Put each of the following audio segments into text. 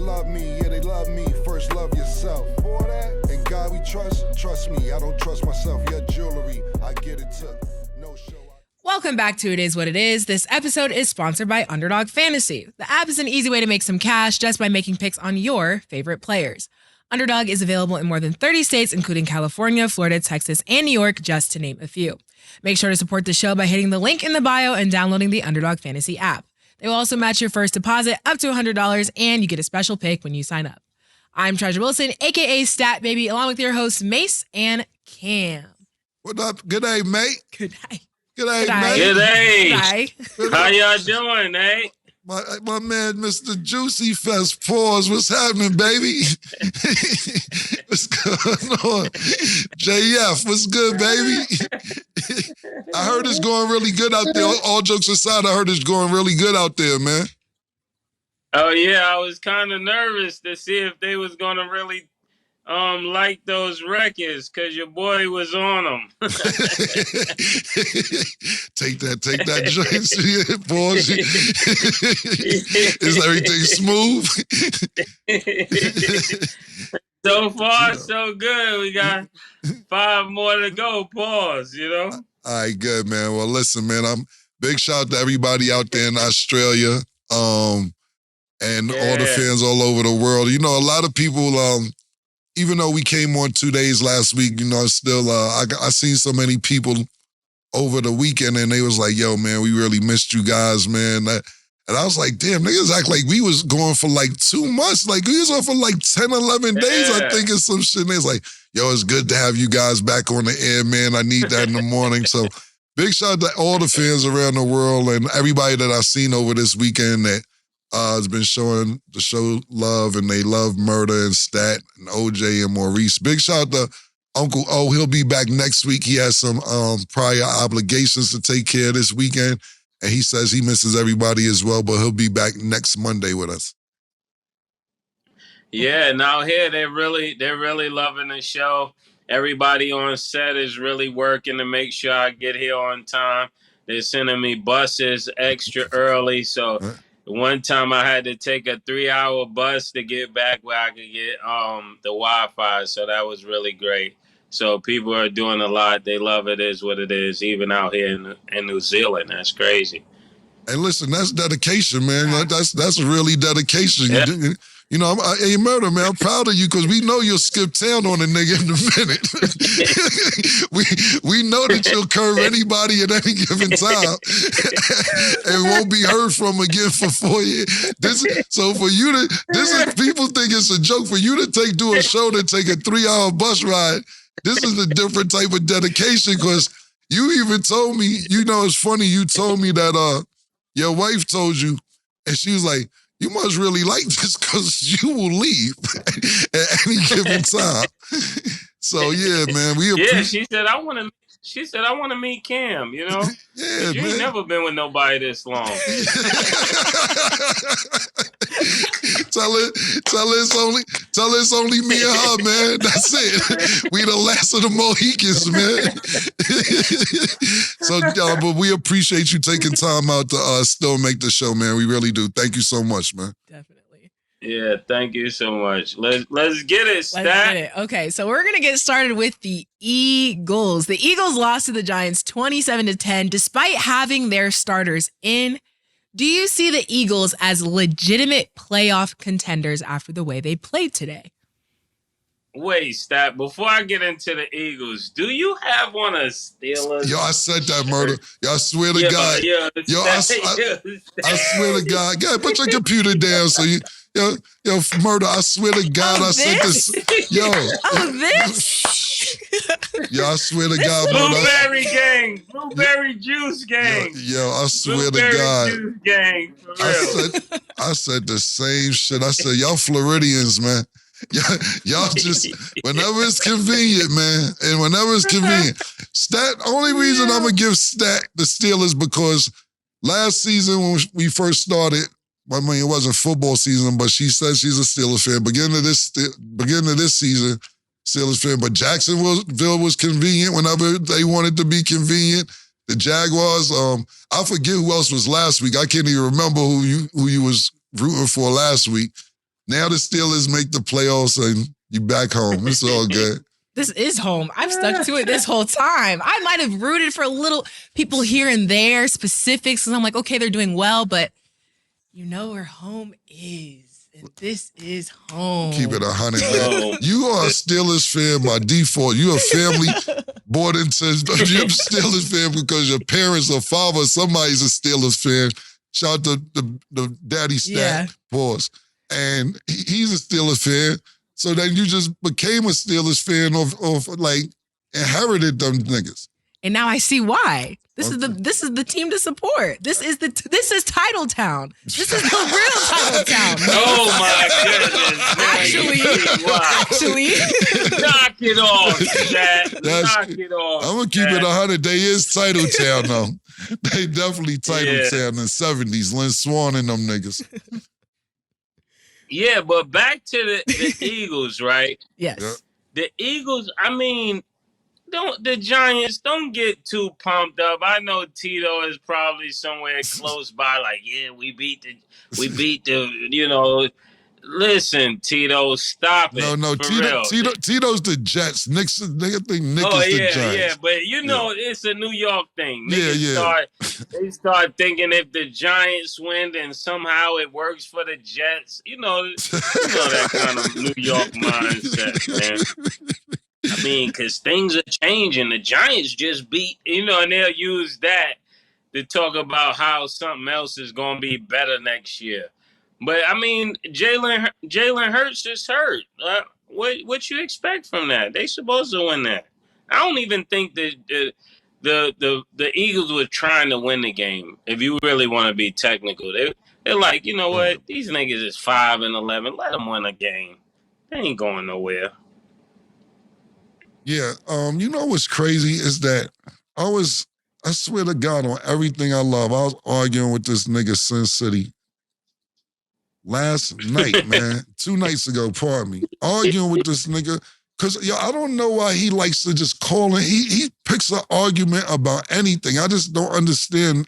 love me, yeah, they love me. First love yourself. For that, and God we trust me. I don't trust myself. Your jewelry, I get it took. No show. Welcome back to It Is What It Is. This episode is sponsored by Underdog Fantasy. The app is an easy way to make some cash just by making picks on your favorite players. Underdog is available in more than 30 states, including California, Florida, Texas, and New York, just to name a few. Make sure to support the show by hitting the link in the bio and downloading the Underdog Fantasy app. They will also match your first deposit up to $100, and you get a special pick when you sign up. I'm Treasure Wilson, a.k.a. Stat Baby, along with your hosts, Mase and Cam. What up? Good day, mate. Good day. Good day, Good mate. Good day. Hi. How y'all doing, eh? My man, Mr. Juicy Fest Pause. What's happening, baby? What's going on? JF, what's good, baby? I heard it's going really good out there. All jokes aside, I heard it's going really good out there, man. Oh, yeah, I was kind of nervous to see if they was going to really like those records because your boy was on them. Take that joint. Pause. Is everything smooth? So far, so good. We got 5 more to go. Pause, you know? All right, good, man. Well, listen, man, big shout out to everybody out there in Australia and all the fans all over the world. You know, a lot of people, even though we came on 2 days last week, you know, still, I seen so many people over the weekend and they was like, yo, man, we really missed you guys, man. And I was like, damn, niggas act like we was going for like 2 months. Like, we was on for like 10, 11 days, I think, or some shit. And they was like, yo, it's good to have you guys back on the air, man. I need that in the morning. So big shout out to all the fans around the world and everybody that I've seen over this weekend that has been showing the show love, and they love Murder and Stat and OJ and Maurice. Big shout out to Uncle O. He'll be back next week. He has some prior obligations to take care of this weekend, and he says he misses everybody as well, but he'll be back next Monday with us. Yeah, now here they're really loving the show. Everybody on set is really working to make sure I get here on time. They're sending me buses extra early, so one time I had to take a 3-hour bus to get back where I could get the Wi-Fi, so that was really great. So people are doing a lot. They love It Is What It Is, even out here in New Zealand. That's crazy. Hey, listen, that's dedication, man. That's really dedication. Yeah. You know, hey, Murder, man, I'm proud of you because we know you'll skip town on a nigga in a minute. we know that you'll curve anybody at any given time and won't be heard from again for 4 years. So for you to, people think it's a joke. For you to do a show to take a 3-hour bus ride, this is a different type of dedication because you even told me, you know, it's funny, you told me that your wife told you, and she was like, you must really like this because you will leave at any given time. So yeah, man, we appreciate. Yeah, she said I want to meet Cam. You know, yeah, you man. ain't never been with nobody this long. Tell her it's only me and her, man. That's it. We the last of the Mohicans, man. So, but we appreciate you taking time out to still make the show, man. We really do. Thank you so much, man. Definitely. Yeah, thank you so much. Let's get it, Stat. Let's get it. Okay, so we're gonna get started with the Eagles. The Eagles lost to the Giants 27-10, despite having their starters in. Do you see the Eagles as legitimate playoff contenders after the way they played today? Wait, Stat, before I get into the Eagles, do you have one of Steelers? Yo, I said that, Murder. Yo, I swear to God. Yo, I swear to God. God, put your computer down so you... Yo, Murder, I swear to God, I said this. Yo. Oh, this? Yo, I swear to God, Murder. Blueberry gang. Blueberry juice gang. Yo, I swear Blueberry to God. Juice gang, for real. I said the same shit. I said, y'all Floridians, man. Y'all just, whenever it's convenient, man, and whenever it's convenient. Stat, only reason I'm going to give Stat the Steelers because last season when we first started, I mean, it wasn't football season, but she said she's a Steelers fan. Beginning of this season, Steelers fan. But Jacksonville was convenient whenever they wanted to be convenient. The Jaguars, I forget who else was last week. I can't even remember who you was rooting for last week. Now the Steelers make the playoffs and you back home. It's all good. This is home. I've stuck to it this whole time. I might have rooted for little people here and there, specifics, and I'm like, okay, they're doing well, but you know where home is. And this is home. Keep it 100, man. You are a Steelers fan by default. You're a family born into, you're a Steelers fan because your parents or father, somebody's a Steelers fan. Shout out to the daddy stat, pause. And he's a Steelers fan. So then you just became a Steelers fan of like inherited them niggas. And now I see why. This is the team to support. This is Titletown. This is the real Titletown. Oh my goodness! Actually, knock it off, Jack. Knock it off. I'm gonna keep it 100. They is Titletown though. They definitely Titletown in the 70s. Lynn Swan and them niggas. Yeah, but back to the Eagles, right? Yes. Yeah. The Eagles, I mean, the Giants don't get too pumped up. I know Tito is probably somewhere close by, like, yeah, we beat the, you know. Listen, Tito, stop it. No, Tito's the Jets. They think Nick is the Giants. Yeah, but you know, it's a New York thing. They start thinking if the Giants win, then somehow it works for the Jets. You know that kind of New York mindset, man. I mean, because things are changing. The Giants just beat, and they'll use that to talk about how something else is going to be better next year. But, I mean, Jalen Hurts is hurt. What you expect from that? They supposed to win that. I don't even think that the Eagles were trying to win the game, if you really want to be technical. They're like, you know what? These niggas is 5-11. Let them win a game. They ain't going nowhere. Yeah, you know what's crazy is that I swear to God, on everything I love, I was arguing with this nigga Sin City last night, man. 2 nights ago, pardon me. Arguing with this nigga. Because, I don't know why he likes to just call in. He picks an argument about anything. I just don't understand.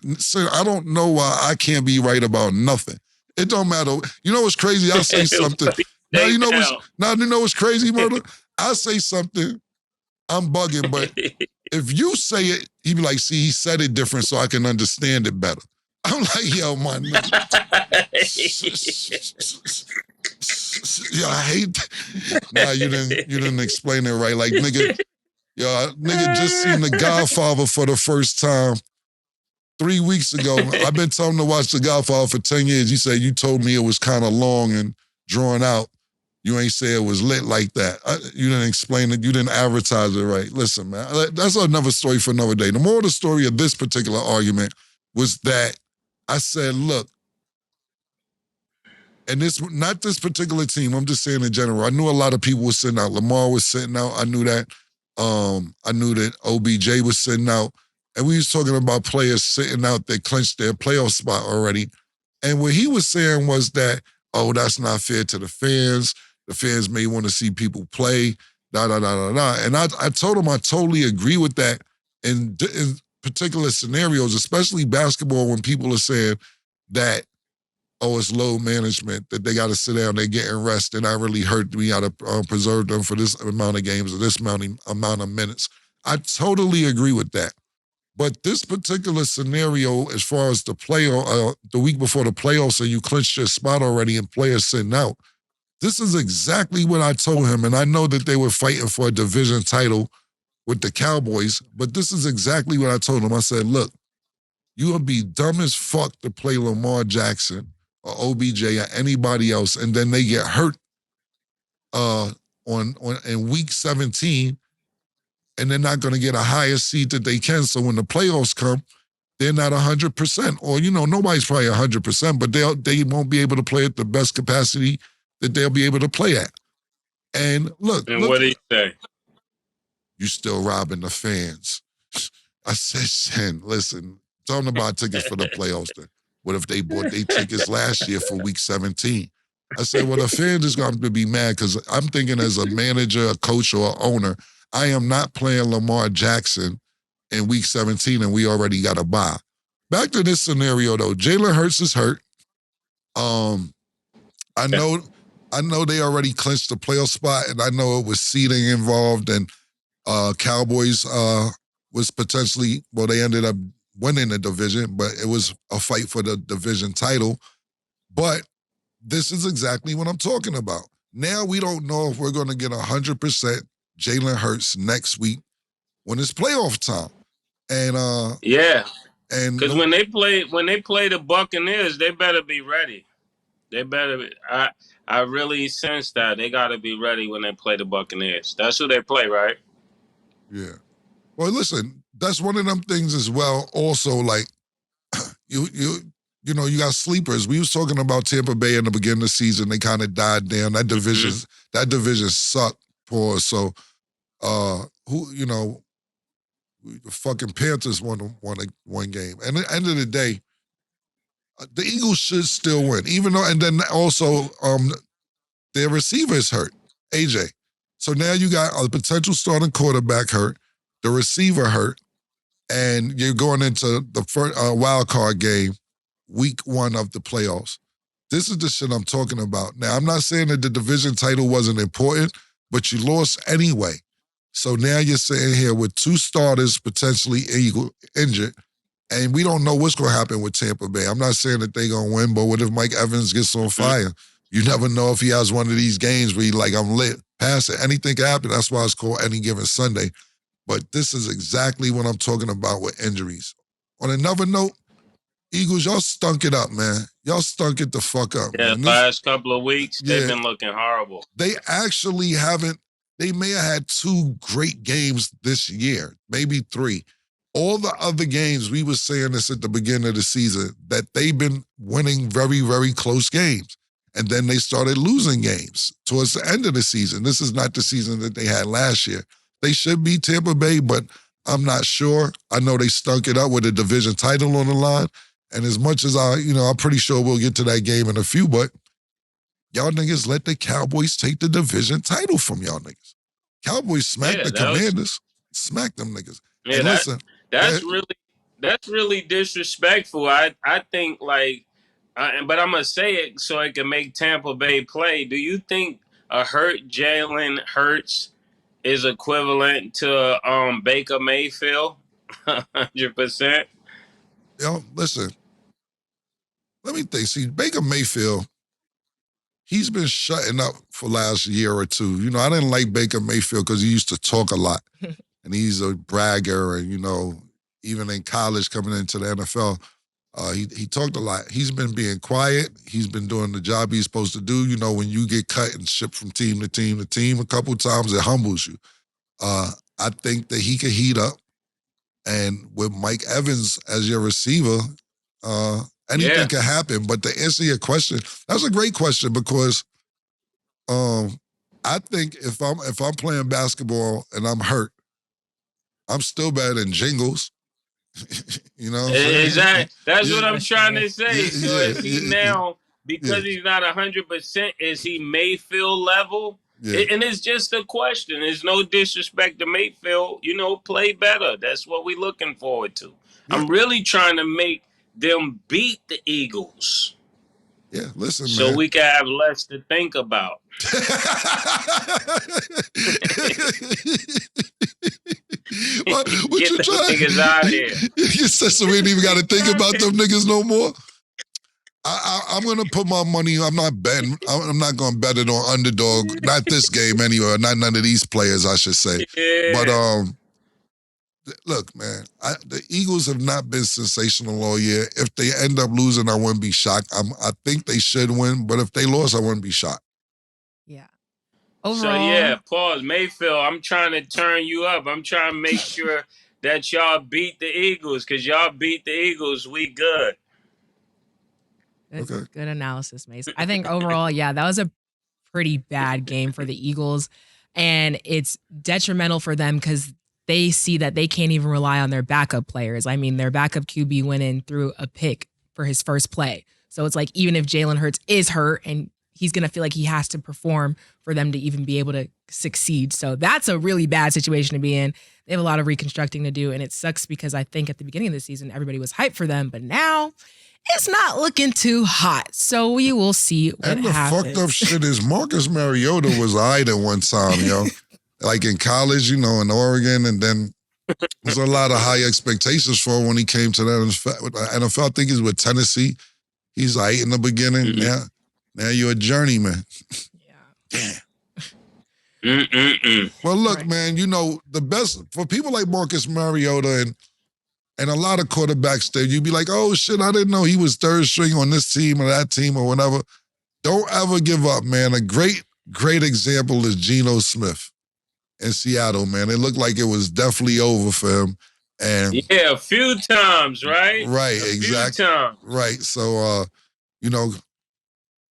I don't know why I can't be right about nothing. It don't matter. You know what's crazy? I say something. Now, you know what's crazy, Murder? I say something. I'm bugging, but if you say it, he be like, see, he said it different so I can understand it better. I'm like, yo, my nigga. Yo, I hate that. Nah, you didn't explain it right. Like, nigga just seen The Godfather for the first time 3 weeks ago. I've been telling him to watch The Godfather for 10 years. He said, you told me it was kind of long and drawn out. You ain't say it was lit like that. You didn't explain it. You didn't advertise it right. Listen, man, that's another story for another day. The moral of the story of this particular argument was that I said, look, and this, not this particular team, I'm just saying in general. I knew a lot of people were sitting out. Lamar was sitting out. I knew that. I knew that OBJ was sitting out. And we was talking about players sitting out that clinched their playoff spot already. And what he was saying was that, oh, that's not fair to the fans. The fans may want to see people play, And I told him I totally agree with that in particular scenarios, especially basketball, when people are saying that, oh, it's load management, that they got to sit down, they're getting rest, and I really hurt. We got to preserve them for this amount of games or this amount of minutes. I totally agree with that. But this particular scenario, as far as the week before the playoffs, so you clinched your spot already and players sitting out, this is exactly what I told him. And I know that they were fighting for a division title with the Cowboys, but this is exactly what I told him. I said, look, you would be dumb as fuck to play Lamar Jackson or OBJ or anybody else, and then they get hurt in week 17, and they're not going to get a higher seed that they can. So when the playoffs come, they're not 100%. Or, nobody's probably 100%, but they won't be able to play at the best capacity that they'll be able to play at. And look. And what do you say? You still robbing the fans. I said, listen, tell them about tickets for the playoffs then. What if they bought their tickets last year for week 17? I said, well, the fans is going to be mad because I'm thinking as a manager, a coach, or an owner, I am not playing Lamar Jackson in week 17 and we already got a bye. Back to this scenario, though. Jalen Hurts is hurt. I know I know they already clinched the playoff spot, and I know it was seeding involved, and Cowboys was potentially, well, they ended up winning the division, but it was a fight for the division title. But this is exactly what I'm talking about. Now we don't know if we're going to get 100% Jalen Hurts next week when it's playoff time. And because when they play the Buccaneers, they better be ready. They better be, I really sense that they got to be ready when they play the Buccaneers. That's who they play, right? Yeah. Well, listen, that's one of them things as well. Also, like you got sleepers. We was talking about Tampa Bay in the beginning of the season. They kind of died down. That division sucked. Poor. So, the fucking Panthers won one game. And at the end of the day, the Eagles should still win, even though. And then also, their receiver's hurt, AJ. So now you got a potential starting quarterback hurt, the receiver hurt, and you're going into the first wild card game, week 1 of the playoffs. This is the shit I'm talking about. Now, I'm not saying that the division title wasn't important, but you lost anyway. So now you're sitting here with 2 starters potentially injured, and we don't know what's going to happen with Tampa Bay. I'm not saying that they're going to win, but what if Mike Evans gets on fire? You never know if he has one of these games where you're like, I'm lit, pass it. Anything can happen. That's why it's called Any Given Sunday. But this is exactly what I'm talking about with injuries. On another note, Eagles, y'all stunk it up, man. Y'all stunk it the fuck up. Yeah, man. last couple of weeks, they've been looking horrible. They actually haven't. They may have had 2 great games this year, maybe 3. All the other games, we were saying this at the beginning of the season, that they've been winning very, very close games. And then they started losing games towards the end of the season. This is not the season that they had last year. They should beat Tampa Bay, but I'm not sure. I know they stunk it up with a division title on the line. And as much as I'm pretty sure we'll get to that game in a few, but y'all niggas let the Cowboys take the division title from y'all niggas. Cowboys smacked the Commanders. Smacked them niggas. Yeah, and listen. That's really disrespectful. I think but I'm going to say it so I can make Tampa Bay play. Do you think a hurt Jalen Hurts is equivalent to Baker Mayfield? 100%? Yo, listen. Let me think. See, Baker Mayfield, he's been shutting up for last year or 2. I didn't like Baker Mayfield because he used to talk a lot. And he's a bragger. And, even in college coming into the NFL, he talked a lot. He's been being quiet. He's been doing the job he's supposed to do. When you get cut and shipped from team to team to team a couple times, it humbles you. I think that he could heat up. And with Mike Evans as your receiver, anything can happen. But to answer your question, that's a great question because I think if I'm playing basketball and I'm hurt, I'm still better than Jingles. Exactly. That's what I'm trying to say. So is he now, because he's not 100%, is he Mayfield level? Yeah. And it's just a question. There's no disrespect to Mayfield. Play better. That's what we're looking forward to. Yeah. I'm really trying to make them beat the Eagles. Yeah, listen, so man. We can have less to think about. what Get you the trying? niggas out of here. You said so we ain't even got to think about them niggas no more? I'm going to put my money, I'm not betting, I'm not going to bet it on underdog. Not this game anyway, not none of these players, I should say. Yeah. But look, man, the Eagles have not been sensational all year. If they end up losing, I wouldn't be shocked. I think they should win, but if they lost, I wouldn't be shocked. Yeah. Overall, so pause. Mayfield, I'm trying to turn you up. I'm trying to make sure that y'all beat the Eagles, because y'all beat the Eagles, we good. Good analysis, Mase. I think overall, that was a pretty bad game for the Eagles. And it's detrimental for them because they see that they can't even rely on their backup players. I mean, their backup QB went in through a pick for his first play. So it's like, even if Jalen Hurts is hurt and he's going to feel like he has to perform for them to even be able to succeed. So that's a really bad situation to be in. They have a lot of reconstructing to do. And it sucks because I think at the beginning of the season, everybody was hyped for them. But now it's not looking too hot. So we will see what And the happens. fucked up shit is Marcus Mariota was alright at one time, yo. Like in college, you know, in Oregon, and then there's a lot of high expectations for him when he came to the NFL. I think he's with Tennessee. He's in the beginning. Mm-hmm. Now you're a journeyman. Yeah. Damn. Well, look, man, you know, the best for people like Marcus Mariota and a lot of quarterbacks there, you'd be like, oh shit, I didn't know he was third string on this team or that team or whatever. Don't ever give up, man. A great example is Geno Smith in Seattle, man. It looked like it was definitely over for him. And yeah, a few times, right? Right, exactly. Right. So you know,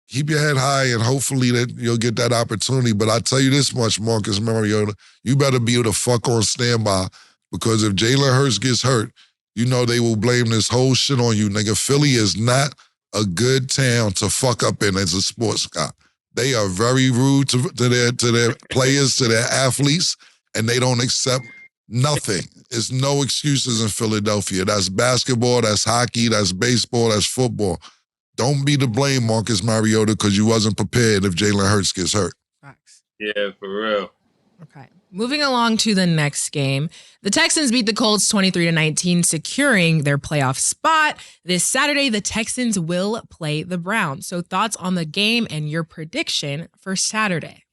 keep your head high and hopefully that you'll get that opportunity. But I tell you this much, Marcus Mariota, you better be able to fuck on standby, because if Jalen Hurts gets hurt, you know they will blame this whole shit on you, nigga. Philly is not a good town to fuck up in as a sports guy. They are very rude to their players, to their athletes, and they don't accept nothing. There's no excuses in Philadelphia. That's basketball, that's hockey, that's baseball, that's football. Don't be to blame, Marcus Mariota, because you wasn't prepared if Jalen Hurts gets hurt. Facts. Yeah, for real. Okay. Moving along to the next game. The Texans beat the Colts 23-19, securing their playoff spot. This Saturday, the Texans will play the Browns. So thoughts on the game and your prediction for Saturday?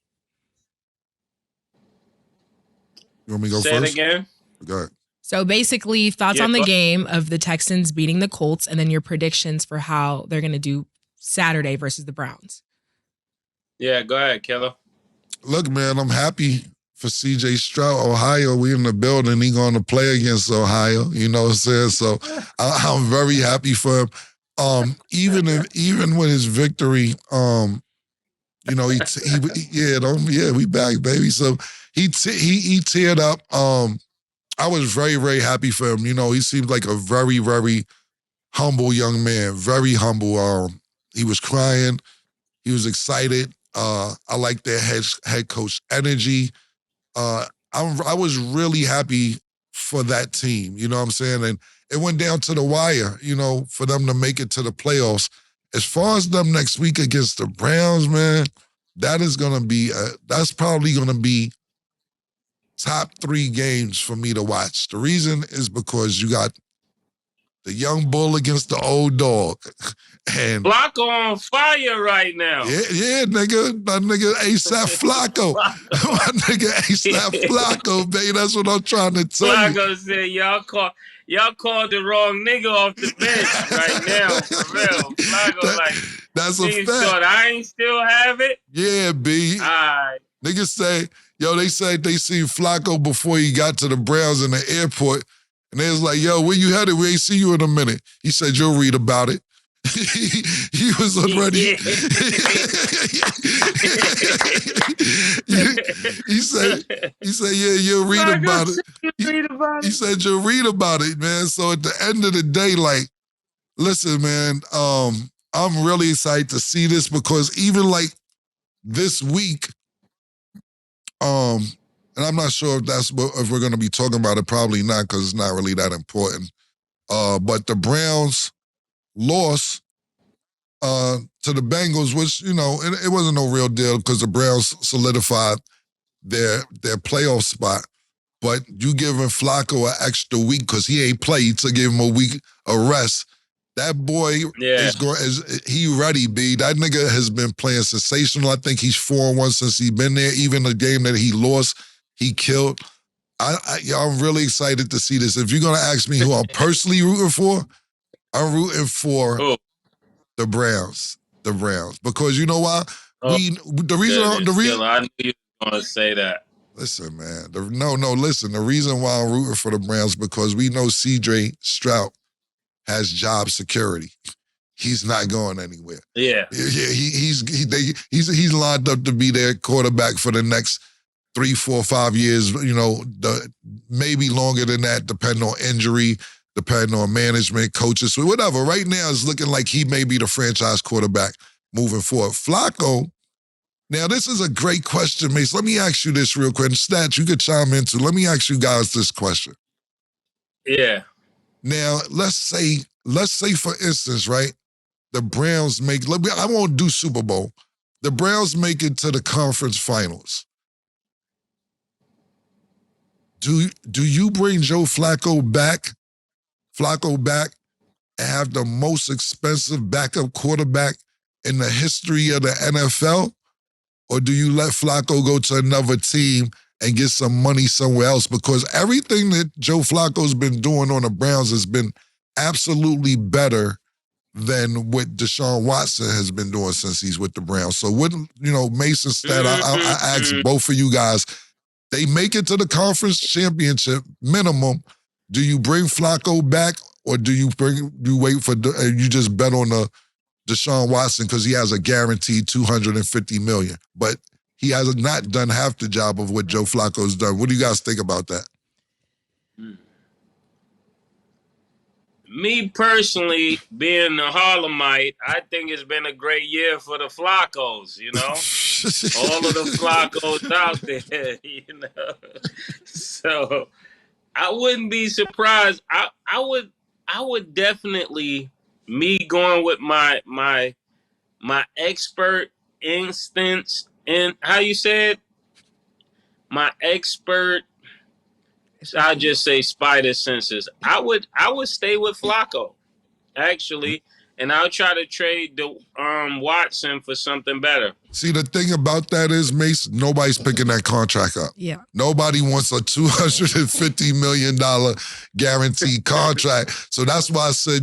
You want me to go Say first? It again. Go ahead. So basically, thoughts on the game of the Texans beating the Colts, and then your predictions for how they're going to do Saturday versus the Browns. Yeah, go ahead, Killer. Look, man, I'm happy for C.J. Stroud. Ohio, we in the building. He going to play against Ohio. You know what I'm saying? So I'm very happy for him. Even with his victory, you know, we back, baby. So he teared up. I was very, very happy for him. You know, he seemed like a very, very humble young man. Very humble. He was crying. He was excited. I like their head coach energy. I was really happy for that team. You know what I'm saying? And it went down to the wire, you know, for them to make it to the playoffs. As far as them next week against the Browns, man, that's probably going to be top 3 games for me to watch. The reason is because you got the young bull against the old dog. And Flacco on fire right now. Yeah, nigga. My nigga A$AP Flacco. My nigga A$AP Flacco, baby. That's what I'm trying to tell you. Flacco said, y'all called the wrong nigga off the bench right now, for real. Flacco that's a fact. Thought I ain't still have it? Yeah, B. All right. Niggas say, they said they seen Flacco before he got to the Browns in the airport. And they was like, yo, where you headed? We ain't see you in a minute. He said, you'll read about it. he was already. he said, yeah, you'll read about it. He said, you'll read about it, man. So at the end of the day, like, listen, man, I'm really excited to see this, because even like this week, and I'm not sure if we're going to be talking about it, probably not, because it's not really that important. But the Browns lost to the Bengals, which, you know, it wasn't no real deal because the Browns solidified their playoff spot. But you giving Flacco an extra week because he ain't played, to give him a week of rest. That boy he ready, B. That nigga has been playing sensational. I think he's 4-1 since he's been there. Even the game that he lost, he killed. I'm really excited to see this. If you're gonna ask me who I'm personally rooting for, I'm rooting for the Browns. The Browns. Because you know why? The reason I knew you were gonna say that. Listen, man. Listen. The reason why I'm rooting for the Browns, because we know C.J. Stroud has job security. He's not going anywhere. Yeah. He's lined up to be their quarterback for the next 3, 4, 5 years, you know, maybe longer than that, depending on injury, depending on management, coaches, whatever. Right now, it's looking like he may be the franchise quarterback moving forward. Flacco, now this is a great question, Mase. Let me ask you this real quick. Stats, you could chime into. Let me ask you guys this question. Yeah. Now, let's say for instance, right, the Browns I won't do Super Bowl. The Browns make it to the conference finals. Do you bring Joe Flacco back and have the most expensive backup quarterback in the history of the NFL? Or do you let Flacco go to another team and get some money somewhere else? Because everything that Joe Flacco's been doing on the Browns has been absolutely better than what Deshaun Watson has been doing since he's with the Browns. So what, Mason stat, I asked both of you guys, they make it to the conference championship minimum. Do you bring Flacco back, or do you wait for, you just bet on the Deshaun Watson because he has a guaranteed $250 million, but he has not done half the job of what Joe Flacco's done. What do you guys think about that? Me personally, being a Harlemite, I think it's been a great year for the Flaccos, all of the Flaccos out there, So I wouldn't be surprised. I would definitely, me going with my expert instance, and how you said, my expert, I'll just say spider senses. I would stay with Flacco, actually, and I'll try to trade the Watson for something better. See, the thing about that is, Mace, nobody's picking that contract up. Yeah. Nobody wants a $250 million guaranteed contract. So that's why I said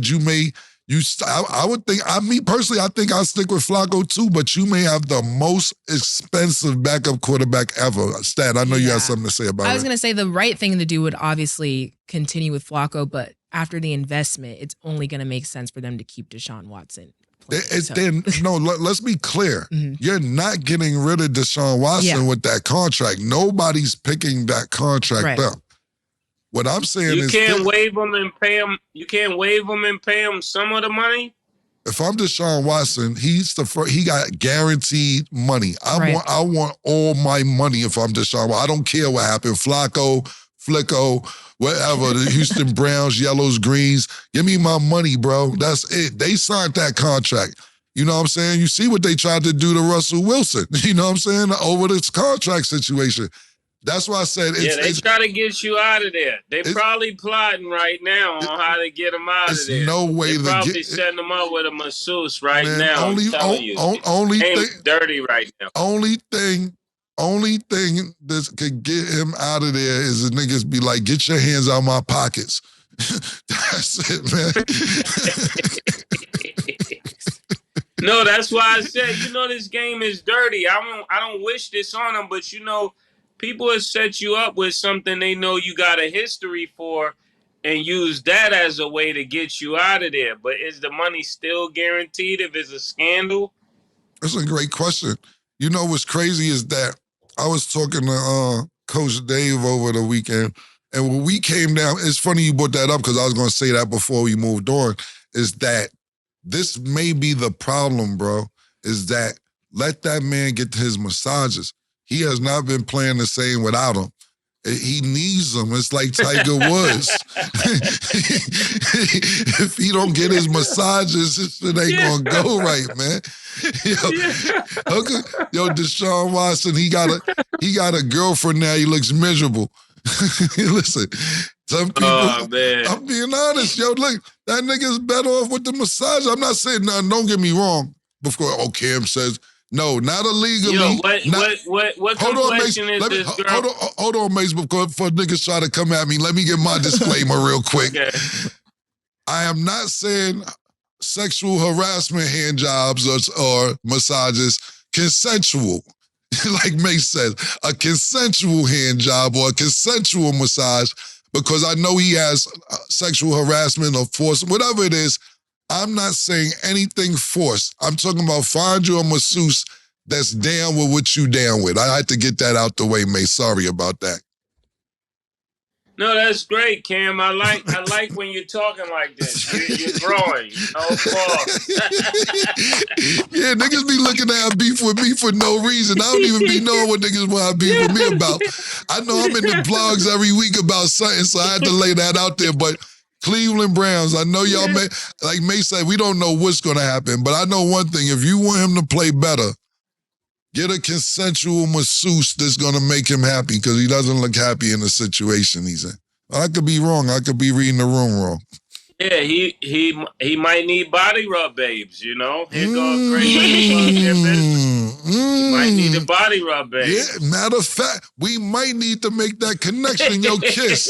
I would think, me personally, I think I'll stick with Flacco too, but you may have the most expensive backup quarterback ever. Stan, I know you have something to say about it. I was going to say the right thing to do would obviously continue with Flacco, but after the investment, it's only going to make sense for them to keep Deshaun Watson. Let's be clear. You're not getting rid of Deshaun Watson with that contract. Nobody's picking that contract up. What I'm saying is, you can't waive him and pay him. You can't waive him and pay him some of the money. If I'm Deshaun Watson, he got guaranteed money. I want all my money if I'm Deshaun Watson. I don't care what happened. Flacco, whatever, the Houston Browns, yellows, greens. Give me my money, bro. That's it. They signed that contract. You know what I'm saying? You see what they tried to do to Russell Wilson. You know what I'm saying? Over this contract situation. That's why I said they try to get you out of there. They probably plotting right now on how to get him out of there. No way they probably setting him up with a masseuse right now. Only thing dirty right now. Only thing that could get him out of there is the niggas be like, get your hands out my pockets. That's it, man. No, that's why I said, this game is dirty. I don't wish this on him, but people have set you up with something they know you got a history for and use that as a way to get you out of there. But is the money still guaranteed if it's a scandal? That's a great question. What's crazy is that I was talking to Coach Dave over the weekend, and when we came down, it's funny you brought that up because I was going to say that before we moved on, is that this may be the problem, bro, is that let that man get his massages. He has not been playing the same without him. He needs them. It's like Tiger Woods. If he don't get his massages, this shit ain't gonna go right, man. Yo, Deshaun Watson, he got a girlfriend now. He looks miserable. Listen, some people. Oh, man. I'm being honest, yo. Look, that nigga's better off with the massage. I'm not saying nothing. Don't get me wrong. Before Cam says. No, not illegally. Yo, what complexion is this girl? Hold on, Mase, before niggas try to come at me. Let me get my disclaimer real quick. Okay. I am not saying sexual harassment hand jobs or massages consensual. Like Mase says, a consensual hand job or a consensual massage, because I know he has sexual harassment or force, whatever it is. I'm not saying anything forced. I'm talking about find you a masseuse that's down with what you down with. I had to get that out the way, May. Sorry about that. No, that's great, Cam. I like when you're talking like this. You're growing. Yeah, niggas be looking to have beef with me for no reason. I don't even be knowing what niggas want to have beef with me about. I know I'm in the blogs every week about something, so I had to lay that out there. But Cleveland Browns. I know y'all like Mase said, we don't know what's going to happen, but I know one thing. If you want him to play better, get a consensual masseuse that's going to make him happy because he doesn't look happy in the situation he's in. I could be wrong. I could be reading the room wrong. Yeah, he might need body rub babes, you know? Here goes great He might need a body rub babe. Yeah, matter of fact, we might need to make that connection, yo, Kiss.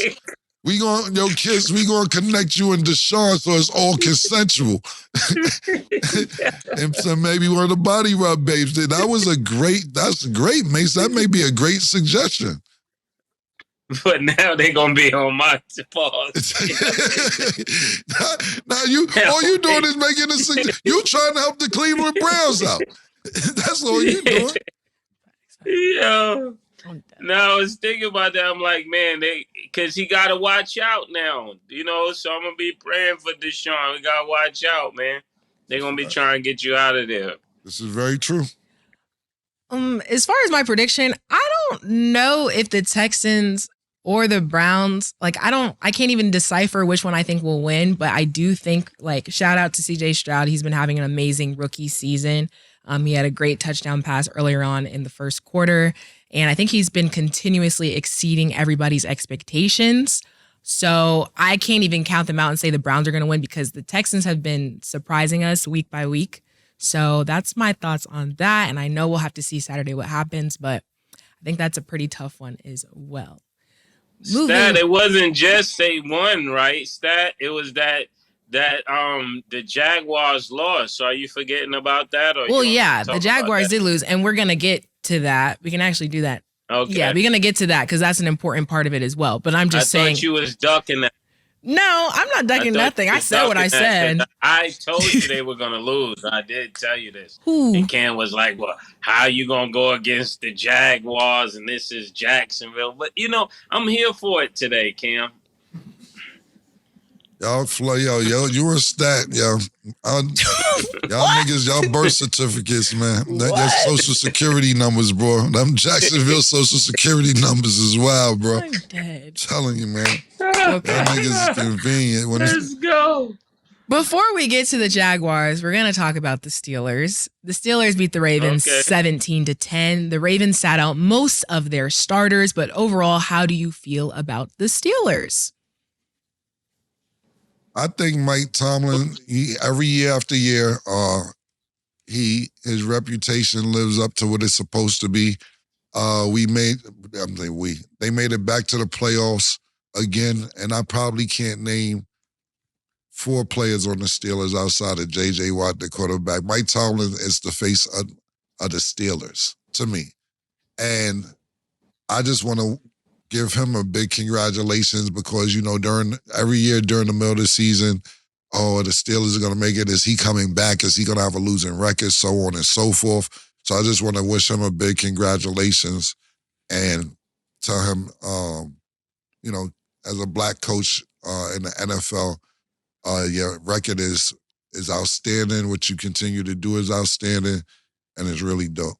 We gonna connect you and Deshaun so it's all consensual. And so maybe one of the body rub babes did. That's great, Mace. That may be a great suggestion. But now they're gonna be on my pause. now all you doing is making a suggestion. You trying to help the Cleveland Browns out. That's all you doing. Yeah. No, I was thinking about that. I'm like, man, because he got to watch out now, you know. So I'm gonna be praying for Deshaun. We gotta watch out, man. They're gonna be trying to get you out of there. This is very true. As far as my prediction, I don't know if the Texans or the Browns, I can't even decipher which one I think will win, but I do think, shout out to CJ Stroud. He's been having an amazing rookie season. He had a great touchdown pass earlier on in the first quarter, and I think he's been continuously exceeding everybody's expectations. So I can't even count them out and say the Browns are going to win because the Texans have been surprising us week by week. So that's my thoughts on that, and I know we'll have to see Saturday what happens, but I think that's a pretty tough one as well. Stat, it wasn't just they won, right? Stat, it was that the Jaguars lost. So are you forgetting about that? Or well, yeah, the Jaguars did lose, and we're gonna get to that. We can actually do that. Okay. Yeah, we're gonna get to that because that's an important part of it as well. But I'm just saying. I thought you was ducking that. No, I'm not ducking nothing. I said what I said. I told you they were going to lose. I did tell you this. And Cam was like, well, how you going to go against the Jaguars and this is Jacksonville? But, I'm here for it today, Cam. Y'all, you were a stat, yo. Y'all niggas, y'all birth certificates, man. Your social security numbers, bro. Them Jacksonville social security numbers is wild, bro. I'm dead. I'm telling you, man. Y'all niggas is convenient. Let's go. Before we get to the Jaguars, we're going to talk about the Steelers. The Steelers beat the Ravens 17-10. The Ravens sat out most of their starters, but overall, how do you feel about the Steelers? I think Mike Tomlin, every year after year, his reputation lives up to what it's supposed to be. They made it back to the playoffs again, and I probably can't name 4 players on the Steelers outside of J.J. Watt, the quarterback. Mike Tomlin is the face of the Steelers to me. And I just want to give him a big congratulations because, every year during the middle of the season, the Steelers are going to make it. Is he coming back? Is he going to have a losing record? So on and so forth. So I just want to wish him a big congratulations and tell him, as a black coach in the NFL, your record is outstanding. What you continue to do is outstanding, and it's really dope.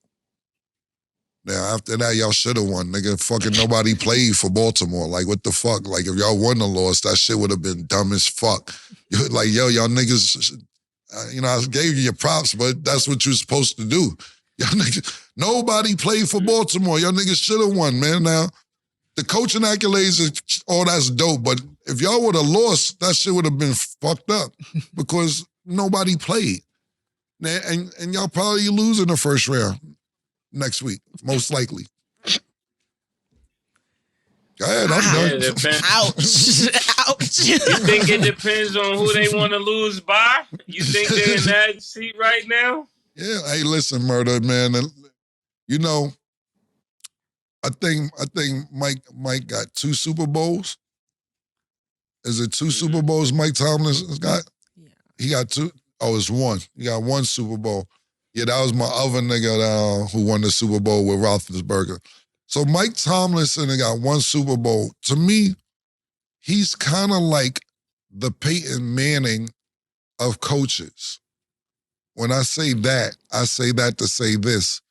Now, after that, y'all should have won, nigga. Fucking nobody played for Baltimore. Like, what the fuck? Like, if y'all won the loss, that shit would have been dumb as fuck. Like, yo, y'all niggas, I gave you your props, but that's what you're supposed to do. Y'all niggas, nobody played for Baltimore. Y'all niggas should have won, man. Now, the coaching accolades, that's dope, but if y'all would have lost, that shit would have been fucked up because nobody played. And y'all probably lose in the first round next week, most likely. Go ahead, I'm done. Ouch. Ouch. You think it depends on who they want to lose by? You think they're in that seat right now? Yeah, hey, listen, Murder, man. I think Mike got 2 Super Bowls. Is it 2 Super Bowls Mike Tomlin has got? Yeah. He got 2. Oh, it's 1. He got 1 Super Bowl. Yeah, that was my other nigga who won the Super Bowl with Roethlisberger. So Mike Tomlinson got 1 Super Bowl. To me, he's kind of like the Peyton Manning of coaches. When I say that to say this.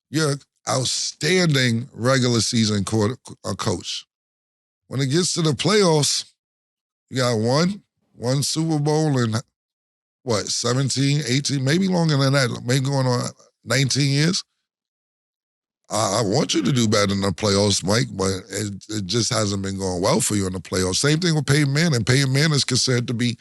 You're an outstanding regular season coach. When it gets to the playoffs, You got one Super Bowl in, what, 17, 18, maybe longer than that, maybe going on 19 years. I want you to do better in the playoffs, Mike, but it just hasn't been going well for you in the playoffs. Same thing with Peyton Manning. Peyton Manning is considered to be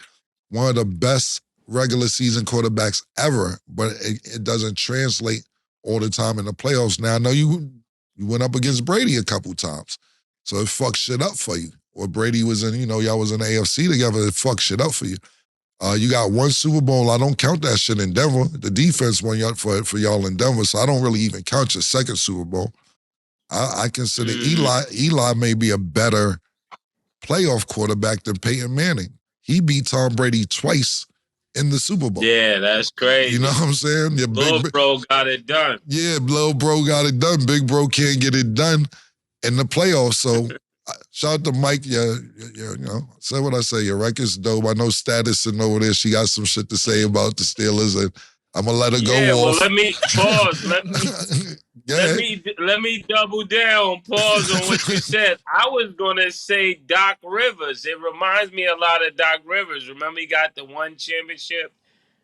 one of the best regular season quarterbacks ever, but it doesn't translate all the time in the playoffs. Now, I know you went up against Brady a couple times, so it fucked shit up for you. Or Brady was in, y'all was in the AFC together, it fucked shit up for you. You got one Super Bowl. I don't count that shit in Denver. The defense won for y'all in Denver, so I don't really even count your second Super Bowl. I consider Eli may be a better playoff quarterback than Peyton Manning. He beat Tom Brady twice in the Super Bowl. Yeah, that's crazy. You know what I'm saying? Little bro got it done. Yeah, little bro got it done. Big bro can't get it done in the playoffs. So shout out to Mike. Say what I say. Your record's dope. I know Status sitting over there. She got some shit to say about the Steelers, and I'm gonna let her go off. Well, let me pause. Let me double down. Pause on what you said. I was gonna say Doc Rivers. It reminds me a lot of Doc Rivers. Remember, he got the one championship,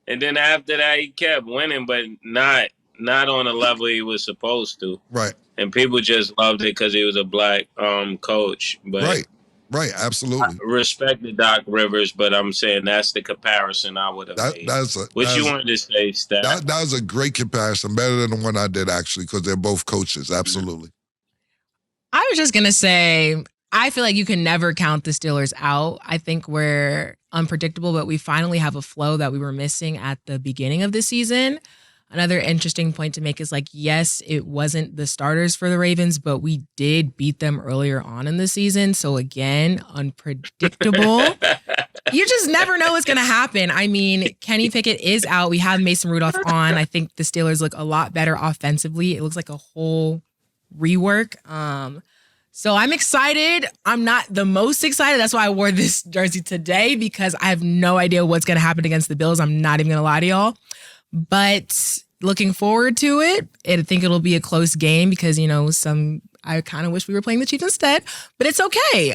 and then after that, he kept winning, but not on the level he was supposed to. Right. And people just loved it because he was a black coach. But right, absolutely. I respected Doc Rivers, but I'm saying that's the comparison I would have made. What you wanted to say, Stat? That was a great comparison, better than the one I did, actually, because they're both coaches, absolutely. I was just going to say, I feel like you can never count the Steelers out. I think we're unpredictable, but we finally have a flow that we were missing at the beginning of the season. Another interesting point to make is yes, it wasn't the starters for the Ravens, but we did beat them earlier on in the season. So again, unpredictable. You just never know what's going to happen. I mean, Kenny Pickett is out. We have Mason Rudolph on. I think the Steelers look a lot better offensively. It looks like a whole rework. So I'm excited. I'm not the most excited. That's why I wore this jersey today, because I have no idea what's going to happen against the Bills. I'm not even going to lie to y'all. But looking forward to it. I think it'll be a close game because, I kind of wish we were playing the Chiefs instead, but it's okay.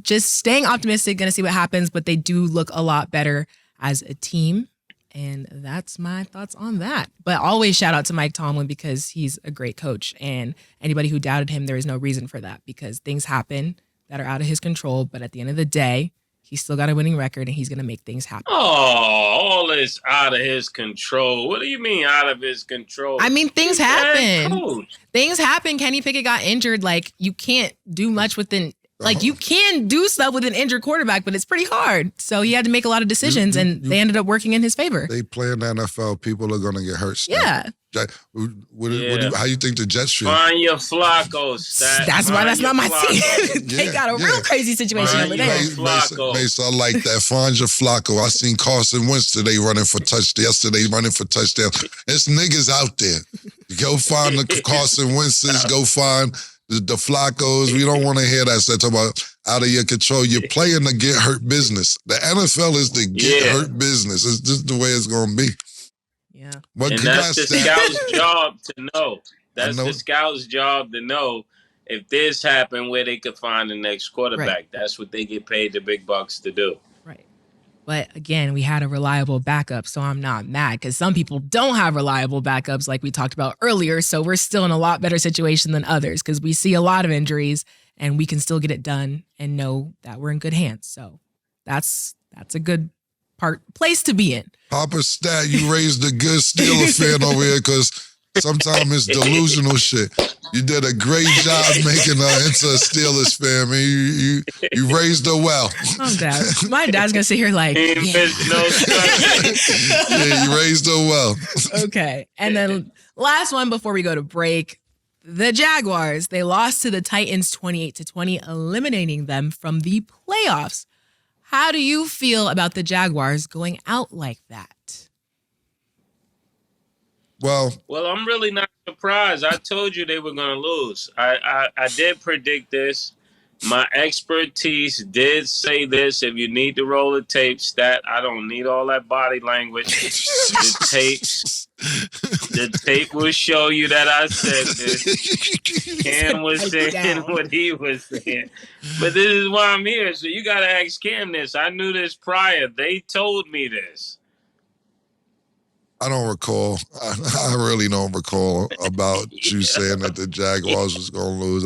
Just staying optimistic, gonna see what happens, but they do look a lot better as a team. And that's my thoughts on that. But always shout out to Mike Tomlin because he's a great coach, and anybody who doubted him, there is no reason for that because things happen that are out of his control. But at the end of the day, he's still got a winning record, and he's going to make things happen. Oh, all this out of his control. What do you mean out of his control? I mean, things happen. Things happen. Kenny Pickett got injured. You can't do much within... you can do stuff with an injured quarterback, but it's pretty hard. So he had to make a lot of decisions, and they ended up working in his favor. They play in the NFL. People are going to get hurt. Yeah. How you think the Jets feel? Find your Flacco, Stat. That's why that's not my team. They got a real crazy situation over there. Mase, I like that. Find your Flacco. I seen Carson Wentz today running for touchdown. Yesterday running for touchdown. There's niggas out there. Go find the Carson Wentz's. Go find the Flaccos. We don't want to hear that stuff about out of your control. You're playing to get hurt business. The NFL is the get hurt business. It's just the way it's going to be. Yeah. But and that's the scout's job to know. That's the scout's job to know if this happened where they could find the next quarterback. Right. That's what they get paid the big bucks to do. Right. But again, we had a reliable backup, so I'm not mad because some people don't have reliable backups like we talked about earlier. So we're still in a lot better situation than others because we see a lot of injuries and we can still get it done and know that we're in good hands. So that's a good place to be in. Papa Stat, you raised a good Steeler fan over here because sometimes it's delusional shit. You did a great job making her into a Steelers fan, man. You raised her well. My dad's gonna sit here like, yeah, you raised her well. Okay, and then last one before we go to break. The Jaguars, they lost to the Titans 28-20, eliminating them from the playoffs. How do you feel about the Jaguars going out like that? Well, I'm really not surprised. I told you they were going to lose. I did predict this. My expertise did say this. If you need to roll the tape, Stat, I don't need all that body language. The tape will show you that I said this. man was saying what he was saying. But this is why I'm here. So you got to ask Cam this. I knew this prior. They told me this. I don't recall. I really don't recall about you saying that the Jaguars was going to lose.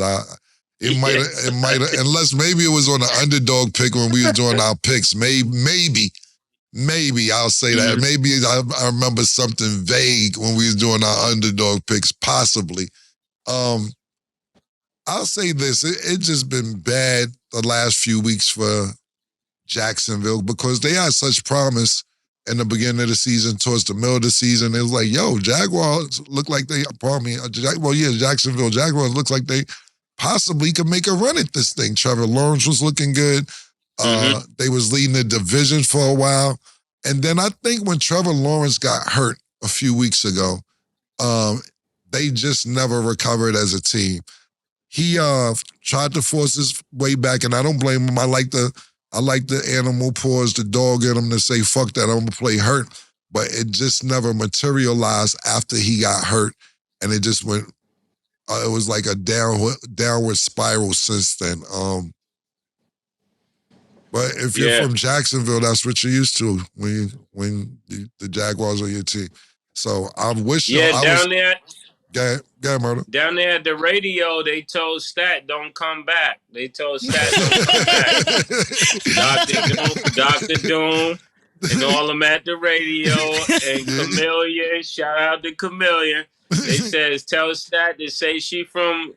It might have, unless maybe it was on the underdog pick when we were doing our picks. Maybe I'll say that. Maybe I remember something vague when we was doing our underdog picks, possibly. I'll say this. It just been bad the last few weeks for Jacksonville because they had such promise in the beginning of the season, towards the middle of the season. It was like, yo, Jaguars look like they, Jacksonville Jaguars look like they possibly could make a run at this thing. Trevor Lawrence was looking good. They was leading the division for a while. And then I think when Trevor Lawrence got hurt a few weeks ago, they just never recovered as a team. He tried to force his way back, and I don't blame him. I like the animal pause, the dog in him to say, fuck that, I'm going to play hurt. But it just never materialized after he got hurt. And it just went, it was like a downward spiral since then. But if you're from Jacksonville, that's what you're used to when the Jaguars are your team. So I wish. Down there. Go ahead, Murder. Down there at the radio, they told Stat don't come back. They told Stat don't come back. Dr. Doom and all them at the radio and Chameleon. Shout out to Chameleon. They says tell Stat to say she from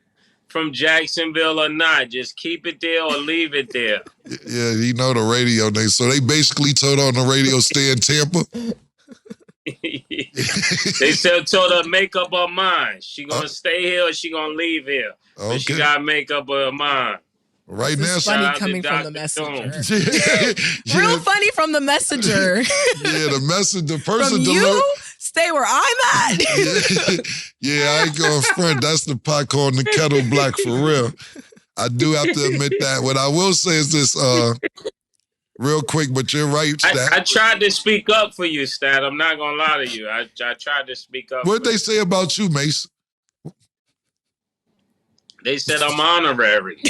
Jacksonville or not. Just keep it there or leave it there. Yeah, you know the radio name. So they basically told her on the radio, stay in Tampa. They told her make up her mind. She gonna stay here or she gonna leave here. Okay. But she gotta make up her mind. Right now, funny coming from the messenger. Real funny from the messenger. The person from you. Stay where I'm at. I ain't going front. That's the pot calling the kettle black for real. I do have to admit that. What I will say is this, real quick, but you're right, Stat. I tried to speak up for you, Stat. I'm not going to lie to you. I tried to speak up. What'd they say about you, Mase? They said I'm honorary.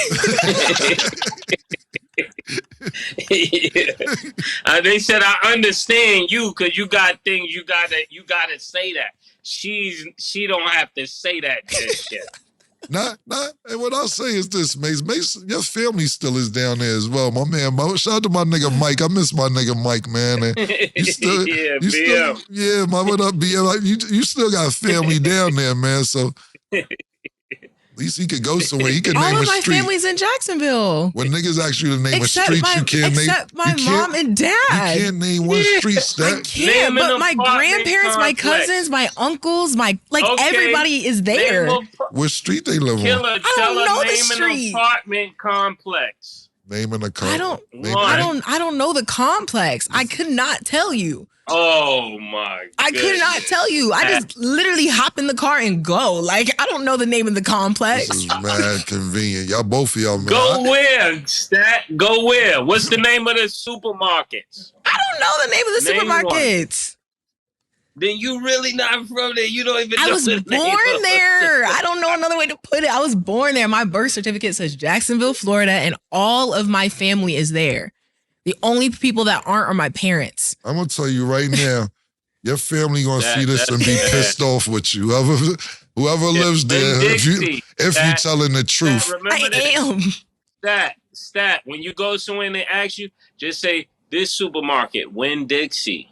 They said I understand you because you got things you gotta say that. She don't have to say that shit. And what I'll say is this, Mase, your family still is down there as well. My man, shout out to my nigga Mike. I miss my nigga Mike, man. And what up, BM? You still got family down there, man. So at least he could go somewhere. He could name a street. All of my family's in Jacksonville. When niggas ask you to name a street, you can't name. Except my mom and dad. You can't name one street. I can't, but my grandparents, my cousins, my uncles, everybody is there. What street they live on? I don't know the street. An apartment complex. Naming a complex. I don't know the complex. I could not tell you. Oh my! I could not tell you. I just literally hop in the car and go. Like, I don't know the name of the complex. This is mad convenient. Y'all, both of y'all, man. Go where, Stat? Go where? What's the name of the supermarkets? I don't know the name of the supermarkets. Then you really not from there. You don't even know. I was born there. I don't know another way to put it. I was born there. My birth certificate says Jacksonville, Florida, and all of my family is there. The only people that aren't are my parents. I'm going to tell you right now, your family going to see this and be pissed off with you. Whoever lives there, if you telling the truth. I am. Stat, when you go somewhere and they ask you, just say, this supermarket, Winn-Dixie.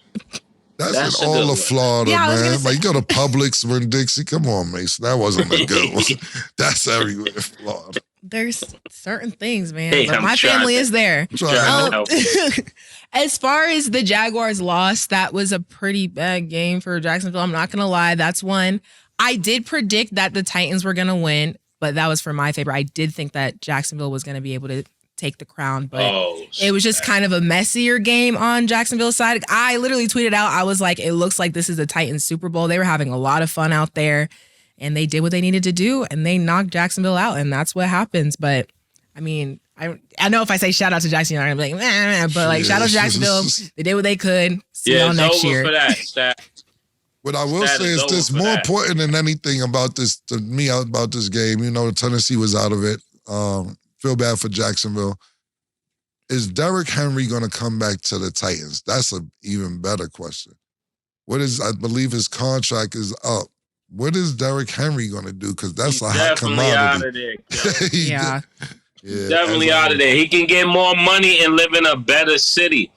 That's in all of Florida, man. Like, you go to Publix, Winn-Dixie. Come on, Mason. That wasn't a good one. That's everywhere in Florida. There's certain things, man. But my family is there. As far as the Jaguars loss, that was a pretty bad game for Jacksonville. I'm not going to lie. That's one. I did predict that the Titans were going to win, but that was for my favor. I did think that Jacksonville was going to be able to take the crown, but it was just kind of a messier game on Jacksonville's side. I literally tweeted out, I was like, it looks like this is the Titans Super Bowl. They were having a lot of fun out there. And they did what they needed to do, and they knocked Jacksonville out, and that's what happens. But, I mean, I know if I say shout out to Jacksonville, I'm going to be like, but shout out to Jacksonville. They did what they could. See y'all next year. For that, Stat. What I will Stat say is over this: for more that. important than anything about this to me about this game. You know, Tennessee was out of it. Feel bad for Jacksonville. Is Derrick Henry going to come back to the Titans? That's an even better question. I believe his contract is up. What is Derrick Henry going to do? Because that's He's a hot definitely out commodity. of there. Yeah. Yeah, Definitely out of there. He can get more money and live in a better city.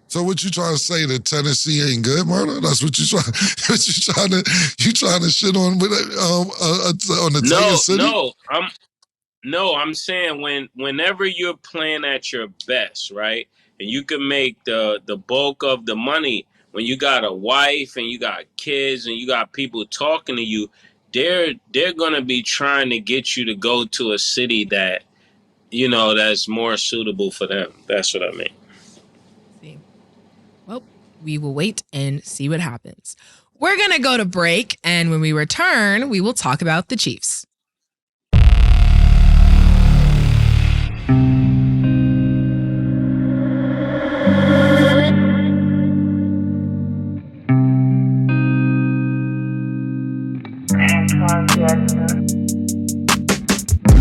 So what you trying to say that Tennessee ain't good, Murder? That's what you trying. What you trying to shit on with on the Titans City? I'm saying whenever you're playing at your best, right, and you can make the bulk of the money when you got a wife and you got kids and you got people talking to you, they're gonna be trying to get you to go to a city that that's more suitable for them. That's what I mean. See. Well, we will wait and see what happens. We're going to go to break, and when we return, we will talk about the Chiefs.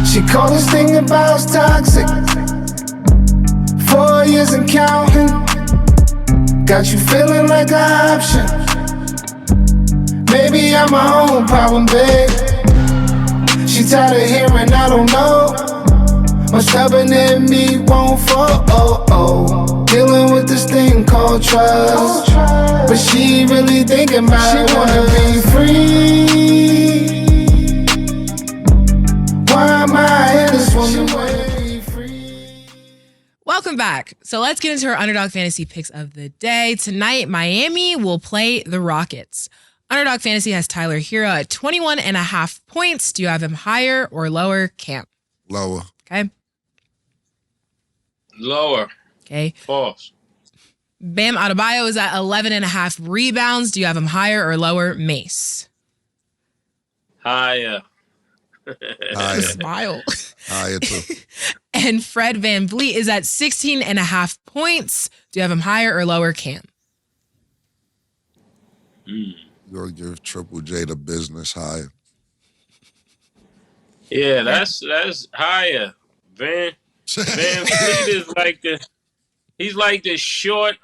She called this thing about toxic. 4 years and counting. Got you feeling like an option. Maybe I'm my own problem, babe. She tired of hearing I don't know. My stubborn in me won't fall. Dealing with this thing called trust. But she really thinking about it. She wanna be free. Why am I in this woman wanna be free? Welcome back. So let's get into our Underdog Fantasy picks of the day. Tonight, Miami will play the Rockets. Underdog Fantasy has Tyler Hero at 21.5 points. Do you have him higher or lower, Cam? Lower. Okay. Lower. Okay. False. Bam Adebayo is at 11.5 rebounds. Do you have him higher or lower, Mase? Higher. Higher. Smile. Higher too. And Fred VanVleet is at 16.5 points. Do you have him higher or lower, Cam? You're gonna give Triple J the business higher. Yeah, that's higher. VanVleet is like he's like the short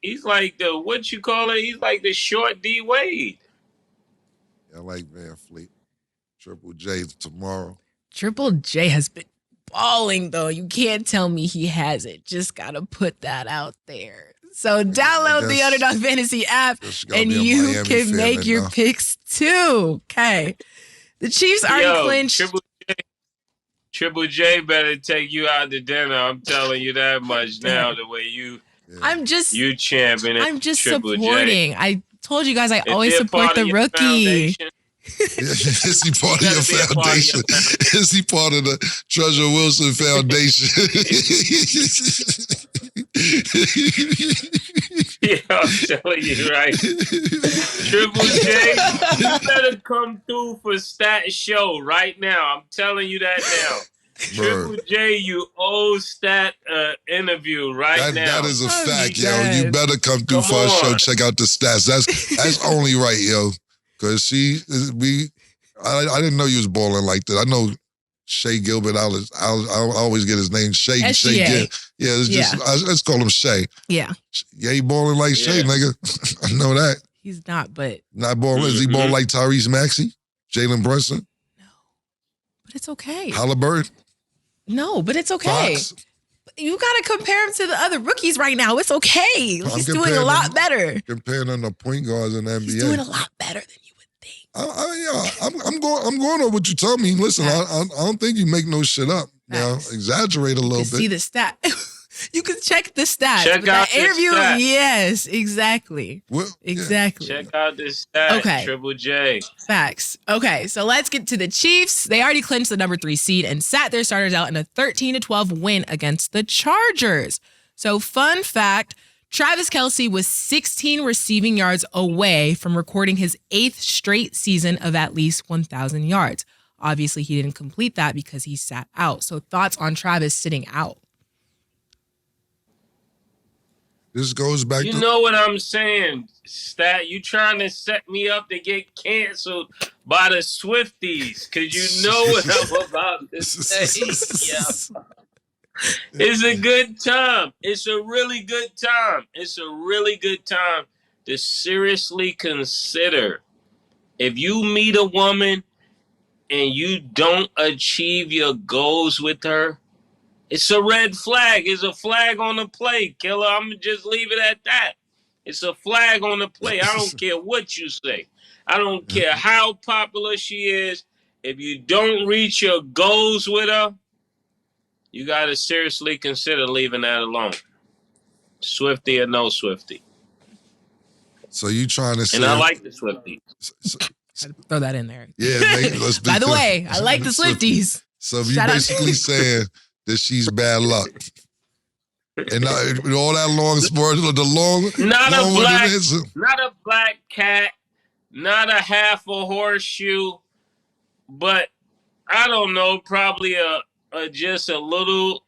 he's like the what you call it? He's like the short D Wade. I like Van Fleet. Triple J tomorrow. Triple J has been balling, though. You can't tell me he hasn't. Just got to put that out there. So download the Underdog Fantasy app and you can make your picks too. Okay. The Chiefs are clinched. Triple J better take you out to dinner. I'm telling you that much now. The way you champion it. I'm just Triple supporting. J. I told you guys I always support the rookie. Is he part of your foundation? Is he part of the Treasure Wilson Foundation? Yeah, I'm telling you, right? Triple J, you better come through for Stat Show right now. I'm telling you that now. Triple J, you owe Stat interview now. That is a fact, yo. You better come through for a show. Check out the stats. That's only right, yo. Because I didn't know you was balling like that. I know Shea Gilbert. I always get his name Shea. SGA. Shea yeah, it's just let's call him Shea. Yeah. Yeah, he balling like Shea, nigga. I know that. He's not, but not balling. Is he balling like Tyrese Maxey, Jalen Brunson? No, but it's okay. Halliburton? No, but it's okay. Fox? You gotta compare him to the other rookies right now. It's okay. He's doing a lot better. Comparing them to point guards in the NBA. He's doing a lot better than you would think. I'm going on what you told me. Listen, I don't think you make no shit up. Now, exaggerate a little bit. See the stat. You can check the stats. Check out the interview. stat. Yes, exactly. Exactly. Check out this stat. Okay. Triple J. Facts. Okay, so let's get to the Chiefs. They already clinched the number 3 seed and sat their starters out in a 13-12 win against the Chargers. So fun fact, Travis Kelce was 16 receiving yards away from recording his 8th straight season of at least 1,000 yards. Obviously, he didn't complete that because he sat out. So thoughts on Travis sitting out? This goes back You to... know what I'm saying, Stat? You trying to set me up to get canceled by the Swifties, because you know what I'm about to say. Yeah. It's a good time. It's a really good time. It's a really good time to seriously consider, if you meet a woman and you don't achieve your goals with her, it's a red flag. It's a flag on the play, killer. I'm going to just leave it at that. It's a flag on the play. I don't care what you say. I don't care how popular she is. If you don't reach your goals with her, you got to seriously consider leaving that alone. Swiftie or no Swiftie. So you trying to say... And I like the Swifties. Throw that in there. Yeah, let's be By the clear. way, I like the Swifties. So you Shout out. basically saying that she's bad luck. And all that long sport, Not a black cat, not a half a horseshoe, but I don't know, probably just a little.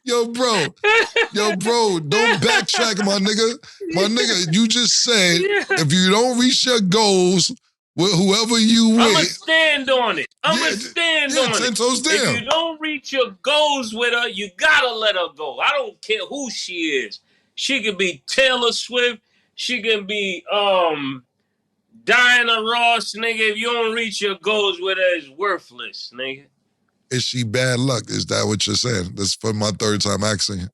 Yo, bro, don't backtrack, my nigga. My nigga, you just said if you don't reach your goals with whoever you with, I'ma stand on it. I'ma stand on 10 it. toes down. If you don't reach your goals with her, you gotta let her go. I don't care who she is. She could be Taylor Swift. She can be Diana Ross, nigga. If you don't reach your goals with her, it's worthless, nigga. Is she bad luck? Is that what you're saying? That's for my third time asking you.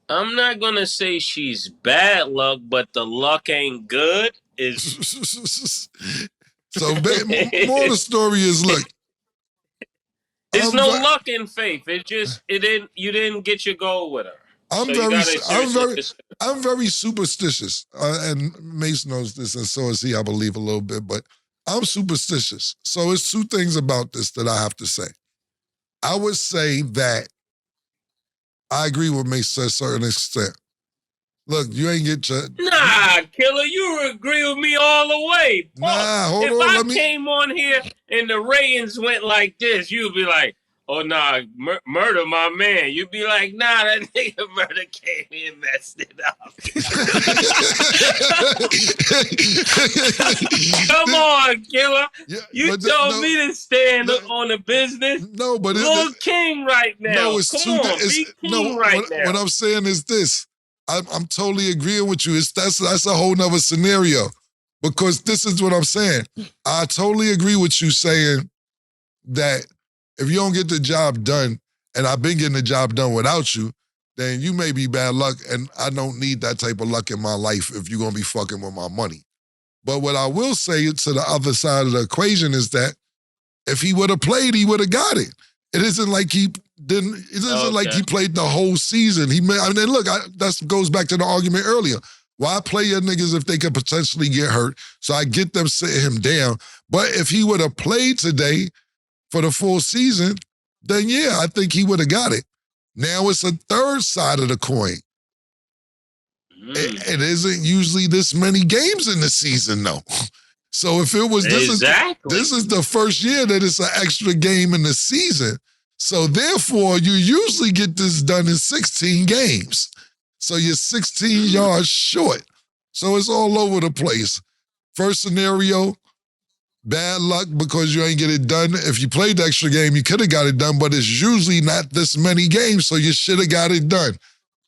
I'm not gonna say she's bad luck, but the luck ain't good. So more of the story is, look. There's no luck in faith. You didn't get your goal with her. I'm very superstitious, and Mase knows this, and so is he, I believe, a little bit. But I'm superstitious. So it's two things about this that I have to say. I would say that I agree with Mase to a certain extent. Look, you ain't get your... Nah, killer, you agree with me all the way. Nah, hold if on. If I came on here and the ratings went like this, you'd be like, oh, nah, Murder my man. You'd be like, nah, that nigga Murder came here and messed it up. Come on, killer. Yeah, you told me to stand on the business. No, but Lil King right now. No, it's Come on, be King right now. What I'm saying is this. I'm totally agreeing with you. That's a whole nother scenario. Because this is what I'm saying. I totally agree with you saying that if you don't get the job done, and I've been getting the job done without you, then you may be bad luck, and I don't need that type of luck in my life if you're going to be fucking with my money. But what I will say to the other side of the equation is that if he would have played, he would have got it. It isn't like he didn't. It isn't like he played the whole season. That goes back to the argument earlier. Why play your niggas if they could potentially get hurt? So I get them sitting him down. But if he would have played today for the full season, then yeah, I think he would have got it. Now it's a third side of the coin. It isn't usually this many games in the season, though. So if it was, this is the first year that it's an extra game in the season. So therefore, you usually get this done in 16 games. So you're 16 yards short. So it's all over the place. First scenario, bad luck because you ain't get it done. If you played the extra game, you could have got it done, but it's usually not this many games, so you should have got it done.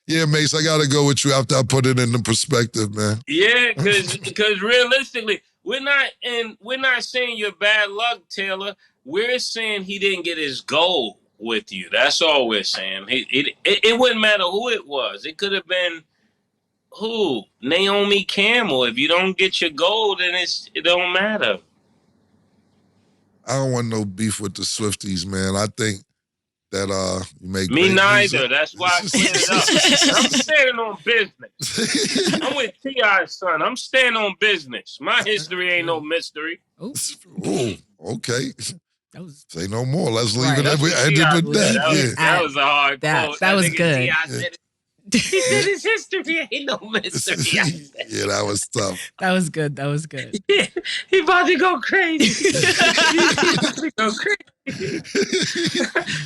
Yeah, Mase, I got to go with you after I put it into perspective, man. Yeah, because realistically, we're not saying you're bad luck, Taylor. We're saying he didn't get his goal with you. That's all we're saying. It wouldn't matter who it was. It could have been Naomi Campbell. If you don't get your goal, then it don't matter. I don't want no beef with the Swifties, man. I think that you make me neither. Music. That's why I cleared it up. I'm standing on business. I'm with T.I.'s son. I'm standing on business. My history ain't no mystery. Oh, okay. Say no more. Let's leave it. Ended with that. That was a hard quote. That was good. He said his history ain't no mystery. Yeah, that was tough. That was good. That was good. Yeah, he about to go crazy. He about to go crazy.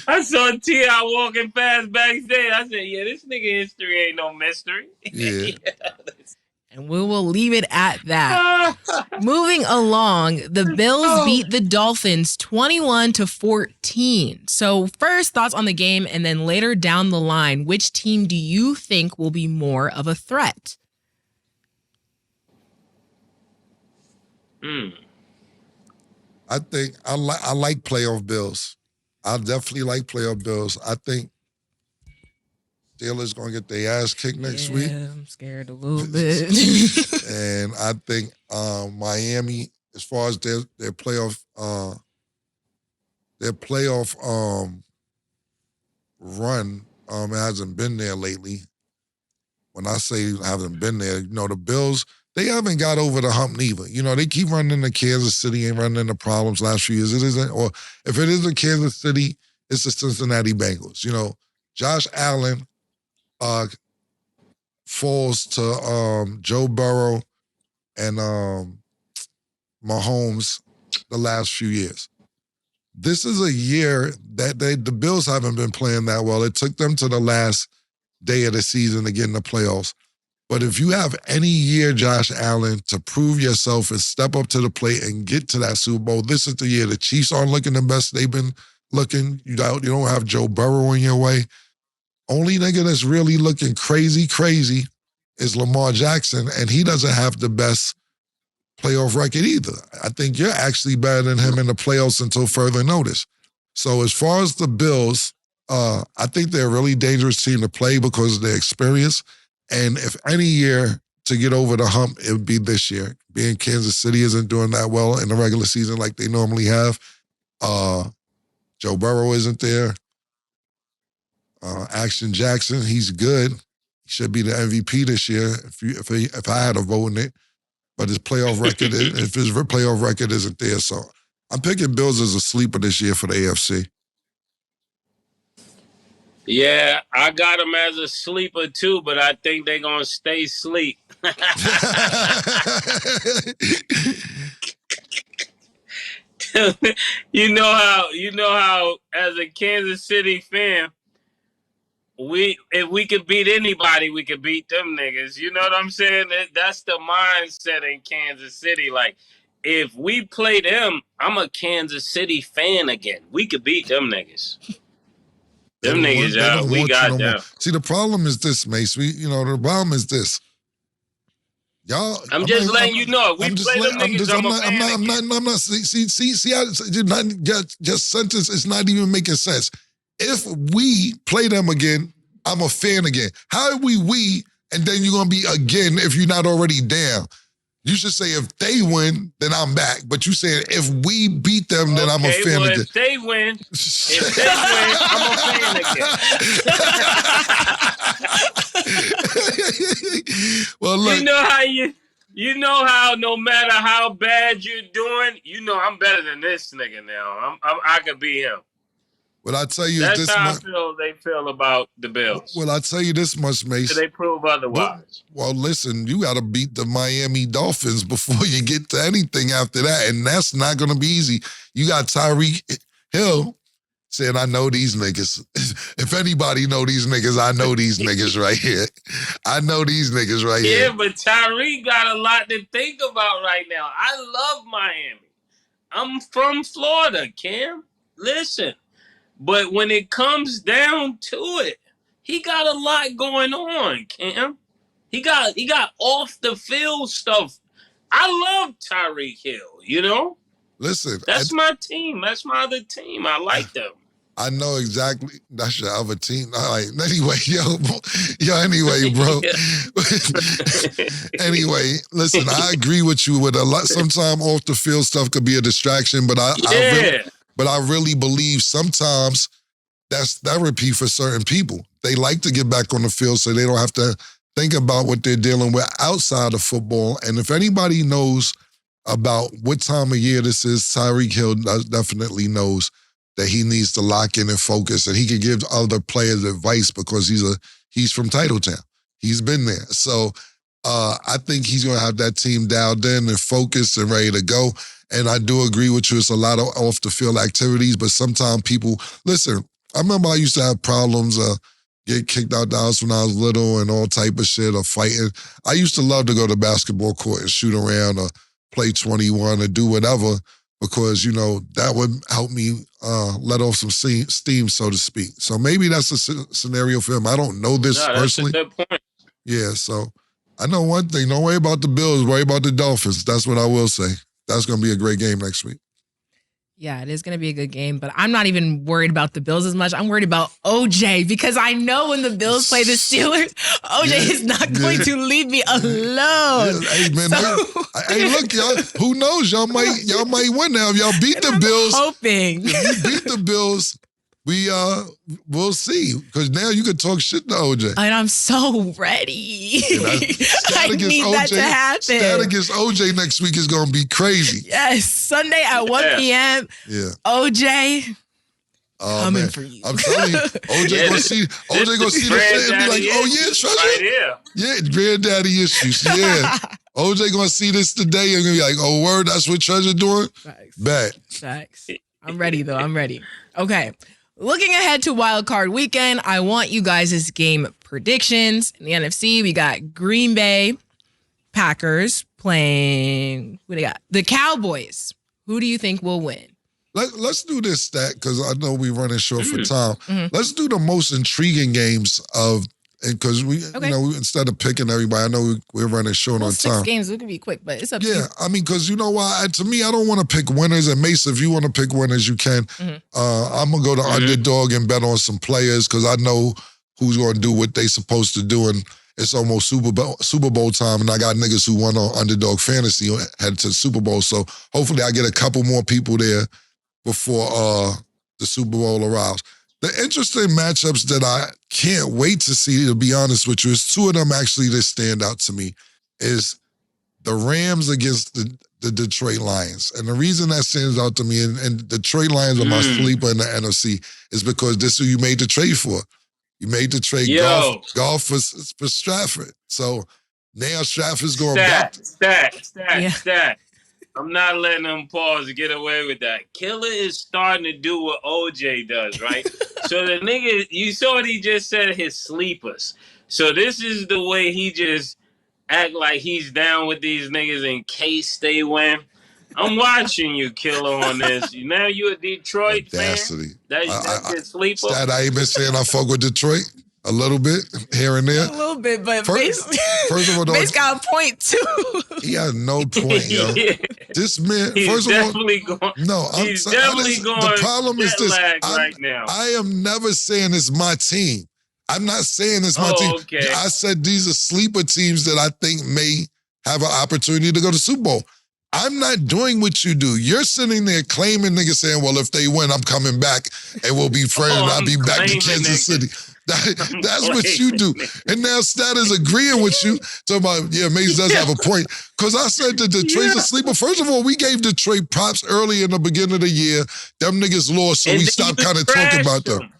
I saw T.I. walking past backstage. I said, yeah, this nigga history ain't no mystery. Yeah. And we will leave it at that. Moving along, the Bills beat the Dolphins 21-14. So first, thoughts on the game, and then later down the line, which team do you think will be more of a threat? I think I like playoff Bills. I definitely like playoff Bills. I think Steelers gonna get their ass kicked next week. I'm scared a little bit. And I think Miami, as far as their playoff run, it hasn't been there lately. When I say haven't been there, the Bills, they haven't got over the hump neither. They keep running into Kansas City and running into problems last few years. It isn't, or if it isn't Kansas City, it's the Cincinnati Bengals. Josh Allen falls to Joe Burrow and Mahomes the last few years. This is a year that the Bills haven't been playing that well. It took them to the last day of the season to get in the playoffs. But if you have any year, Josh Allen, to prove yourself and step up to the plate and get to that Super Bowl, this is the year. The Chiefs aren't looking the best they've been looking. You don't have Joe Burrow in your way. Only nigga that's really looking crazy is Lamar Jackson, and he doesn't have the best playoff record either. I think you're actually better than him in the playoffs until further notice. So as far as the Bills, I think they're a really dangerous team to play because of their experience. And if any year to get over the hump, it would be this year. Being Kansas City isn't doing that well in the regular season like they normally have. Joe Burrow isn't there. Action Jackson, he's good. He should be the MVP this year if I had a vote in it. But his playoff record, if his playoff record isn't there, so I'm picking Bills as a sleeper this year for the AFC. Yeah, I got them as a sleeper too, but I think they're gonna stay asleep. You know how as a Kansas City fan, if we could beat anybody, we could beat them niggas. You know what I'm saying? That's the mindset in Kansas City. Like, if we play them, I'm a Kansas City fan again. We could beat them niggas. Them niggas out. We got them. See, the problem is this, Mase. The problem is this. Y'all, I'm just letting you know. We play them niggas. I'm not. Just sentence is not even making sense. If we play them again, I'm a fan again. How are we, and then you're going to be again if you're not already down? You should say if they win, then I'm back. But you saying if we beat them, then I'm a fan again. If they win, I'm a fan again. Well, look. You know how no matter how bad you're doing, I'm better than this nigga now. I could be him. Well, I tell you, that's how they feel about the Bills. Well, I tell you this much, Mase. They prove otherwise. Well, listen, you got to beat the Miami Dolphins before you get to anything after that, and that's not going to be easy. You got Tyreek Hill saying, "I know these niggas." If anybody know these niggas, I know these niggas right here. I know these niggas right here. Yeah, but Tyreek got a lot to think about right now. I love Miami. I'm from Florida, Cam. Listen. But when it comes down to it, he got a lot going on, Cam. He got off the field stuff. I love Tyreek Hill, Listen. That's my team. That's my other team. I like them. I know exactly. That's your other team. Anyway, anyway, bro. Anyway, listen, I agree with you with a lot. Sometimes off the field stuff could be a distraction, but I really believe sometimes that's therapy for certain people. They like to get back on the field so they don't have to think about what they're dealing with outside of football. And if anybody knows about what time of year this is, Tyreek Hill definitely knows that he needs to lock in and focus, and he can give other players advice because he's from Titletown. He's been there. So I think he's going to have that team dialed in and focused and ready to go. And I do agree with you. It's a lot of off-the-field activities, but sometimes people, listen, I remember I used to have problems, get kicked out the house when I was little and all type of shit, or fighting. I used to love to go to basketball court and shoot around or play 21 or do whatever because, that would help me let off some steam, so to speak. So maybe that's a scenario for him. I don't know this personally. That's a good point. Yeah, so I know one thing. Don't worry about the Bills. Worry about the Dolphins. That's what I will say. That's going to be a great game next week. Yeah, it is going to be a good game, but I'm not even worried about the Bills as much. I'm worried about OJ because I know when the Bills play the Steelers, OJ is not going to leave me alone. Yeah. Hey, man, hey, look, y'all, who knows? Y'all might win now. If y'all beat the Bills. Hoping. If you beat the Bills, we'll see. Because now you can talk shit to OJ. And I'm so ready. I need that to happen. Stat against OJ next week is going to be crazy. Yes, Sunday at 1 p.m. Yeah. OJ, coming for you. I'm telling you, OJ gonna see the shit and be like, oh yeah, treasure. Right, yeah, granddaddy issues. Yeah. OJ gonna see this today and gonna be like, oh word, that's what treasure doing? Facts. Bet. Facts. I'm ready though. I'm ready. Okay. Looking ahead to Wild Card Weekend, I want you guys' game predictions. In the NFC, we got Green Bay Packers playing, who they got? The Cowboys. Who do you think will win? Let's do this stat because I know we're running short for time. Let's do the most intriguing games because we, instead of picking everybody, I know we're running short on time. 6 games, it could be quick, but it's up to you. Yeah, I mean, because you know why? To me, I don't want to pick winners. And Mase, if you want to pick winners, you can. I'm going to go to underdog and bet on some players because I know who's going to do what they supposed to do. And it's almost Super Bowl time, and I got niggas who won on underdog fantasy headed to the Super Bowl. So hopefully I get a couple more people there before the Super Bowl arrives. The interesting matchups that I can't wait to see, to be honest with you, is 2 of them actually that stand out to me, is the Rams against the Detroit Lions. And the reason that stands out to me, and Detroit Lions are my sleeper in the NFC, is because this is who you made the trade for. You made the trade golf for Stratford. So now Stratford's going back. Stat. I'm not letting them pause to get away with that. Killer is starting to do what OJ does, right? So the nigga, you saw what he just said, his sleepers. So this is the way he just act like he's down with these niggas in case they win. I'm watching you, Killer, on this. Now you a Detroit Audacity. fan? That's your sleeper? Stat, I ain't been saying I fuck with Detroit. A little bit, here and there. A little bit, but first of all, Mase got a point too. He has no point, yo. This man, he's first of all, he's definitely going. The problem is this: right now. I am never saying it's my team. I'm not saying it's my team. Okay. I said these are sleeper teams that I think may have an opportunity to go to Super Bowl. I'm not doing what you do. You're sitting there claiming niggas saying, well, if they win, I'm coming back and we'll be friends and I'll be back to Kansas City. That's what you do. And now Stat is agreeing with you. So Mase does have a point. Because I said that Detroit's a sleeper. First of all, we gave Detroit props early in the beginning of the year. Them niggas lost, so we stopped kind of talking about them.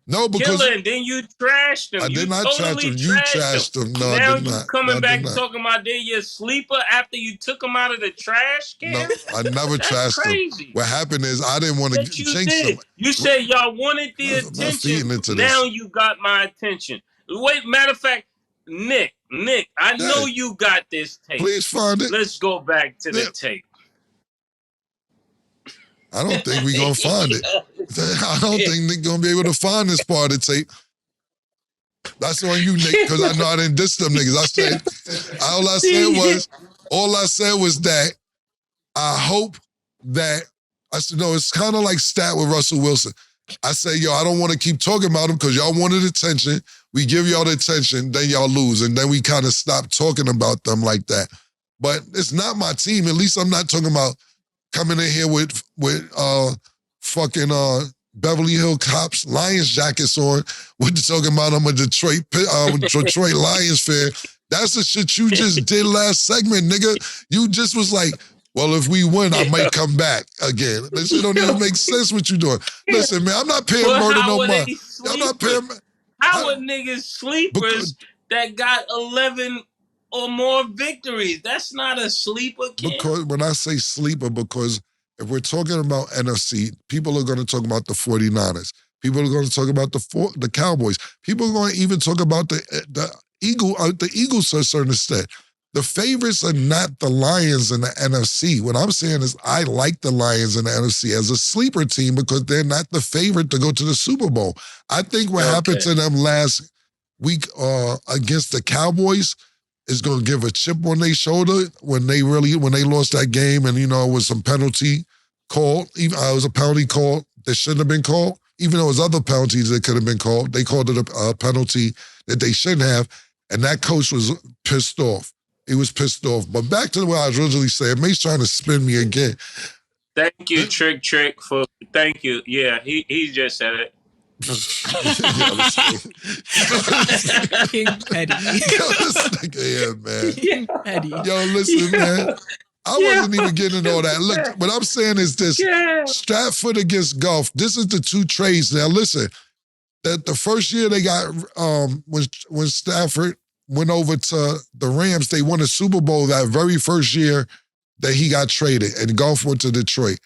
No, because Killer, and then you trashed them. I did not trash them. You trashed them. No, now I did not. Now you coming back talking about they're your sleeper after you took them out of the trash can? No, I never trashed them. What happened is I didn't want to jinx them. You said y'all wanted the attention. Now you got my attention. Wait, matter of fact, Nick, I know you got this tape. Please find it. Let's go back to the tape. I don't think we're going to find it. I don't think Nick going to be able to find this part of the tape. That's on you, Nick, because I know I didn't diss them niggas. All I said was that I hope that, I said, no, it's kind of like Stat with Russell Wilson. I say, I don't want to keep talking about him because y'all wanted attention. We give y'all the attention, then y'all lose. And then we kind of stop talking about them like that. But it's not my team. At least I'm not talking about coming in here with fucking Beverly Hills Cops Lions jackets on. We're talking about I'm a Detroit Lions fan. That's the shit you just did last segment, nigga. You just was like, well, if we win, I might come back again. This shit don't even make sense what you doing. Listen, man, I'm not paying murder no mind. I'm not paying. How are niggas sleepers that got 11 or more victories? That's not a sleeper, kid. Because when I say sleeper, because if we're talking about NFC, people are going to talk about the 49ers. People are going to talk about the Cowboys. People are going to even talk about the Eagles to a certain extent. The favorites are not the Lions in the NFC. What I'm saying is I like the Lions in the NFC as a sleeper team because they're not the favorite to go to the Super Bowl. I think what happened to them last week against the Cowboys is going to give a chip on their shoulder when they lost that game and, it was some penalty called. It was a penalty called that shouldn't have been called. Even though it was other penalties that could have been called, they called it a penalty that they shouldn't have, and that coach was pissed off. He was pissed off. But back to what I was originally saying, Mase trying to spin me again. Thank you, Trick, thank you. Yeah, he just said it. King Petty. This nigga, man. King Petty. Yo, listen, man. I wasn't even getting into all that. Look, what I'm saying is this. Stratford against Goff. This is the two trades. Now, listen. That the first year they got, when Stafford went over to the Rams, they won a Super Bowl that very first year that he got traded, and Goff went to Detroit.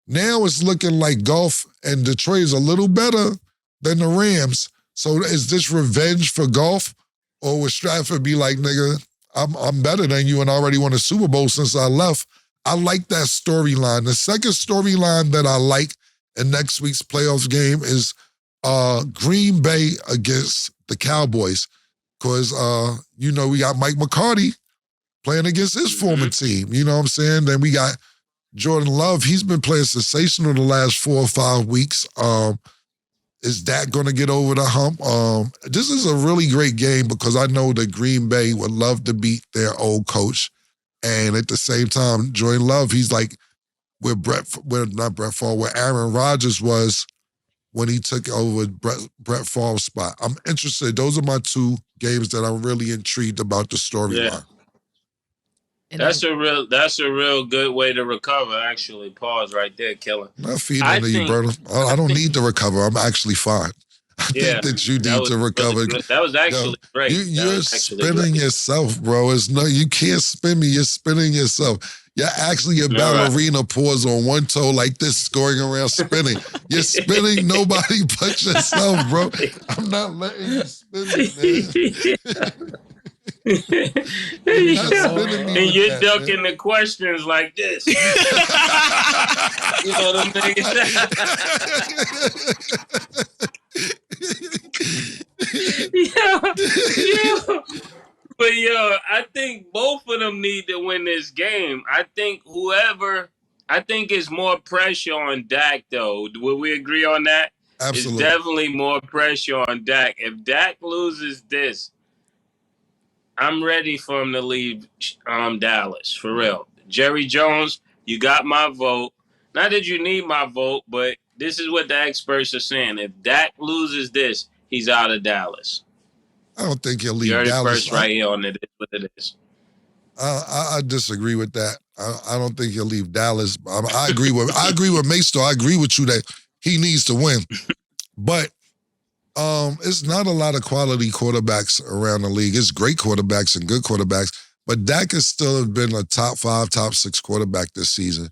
Now it's looking like Goff and Detroit is a little better than the Rams. So is this revenge for Goff? Or would Stratford be like, nigga, I'm better than you and I already won a Super Bowl since I left? I like that storyline. The second storyline that I like in next week's playoffs game is Green Bay against the Cowboys. Because, we got Mike McCarthy playing against his former team. You know what I'm saying? Then we got Jordan Love. He's been playing sensational the last 4 or 5 weeks. Is that going to get over the hump? This is a really great game because I know that Green Bay would love to beat their old coach. And at the same time, Jordan Love, he's like where Aaron Rodgers was when he took over Brett Favre's spot. I'm interested. Those are my two games that I'm really intrigued about the storyline. Yeah. That's a real good way to recover, actually. Pause right there, Killer. Not feeding into you, brother. I don't need to recover. I'm actually fine. I think that you need to recover. Really that was actually great. You're spinning yourself, bro. You can't spin me. You're spinning yourself. You're actually a ballerina pause on one toe like this, going around spinning. You're spinning nobody but yourself, bro. I'm not letting you spin me, man. And you're ducking the questions like this. You know them niggas. But I think both of them need to win this game. I think it's more pressure on Dak, though. Will we agree on that? Absolutely. It's definitely more pressure on Dak. If Dak loses this, I'm ready for him to leave Dallas, for real. Jerry Jones, you got my vote. Not that you need my vote, but this is what the experts are saying. If Dak loses this, he's out of Dallas. I don't think he'll leave You're Dallas. First right here on it, what it is. I disagree with that. I don't think he'll leave Dallas. I agree with Mase, though. I agree with you that he needs to win. But it's not a lot of quality quarterbacks around the league. It's great quarterbacks and good quarterbacks, but Dak has still been a top 5, top 6 quarterback this season.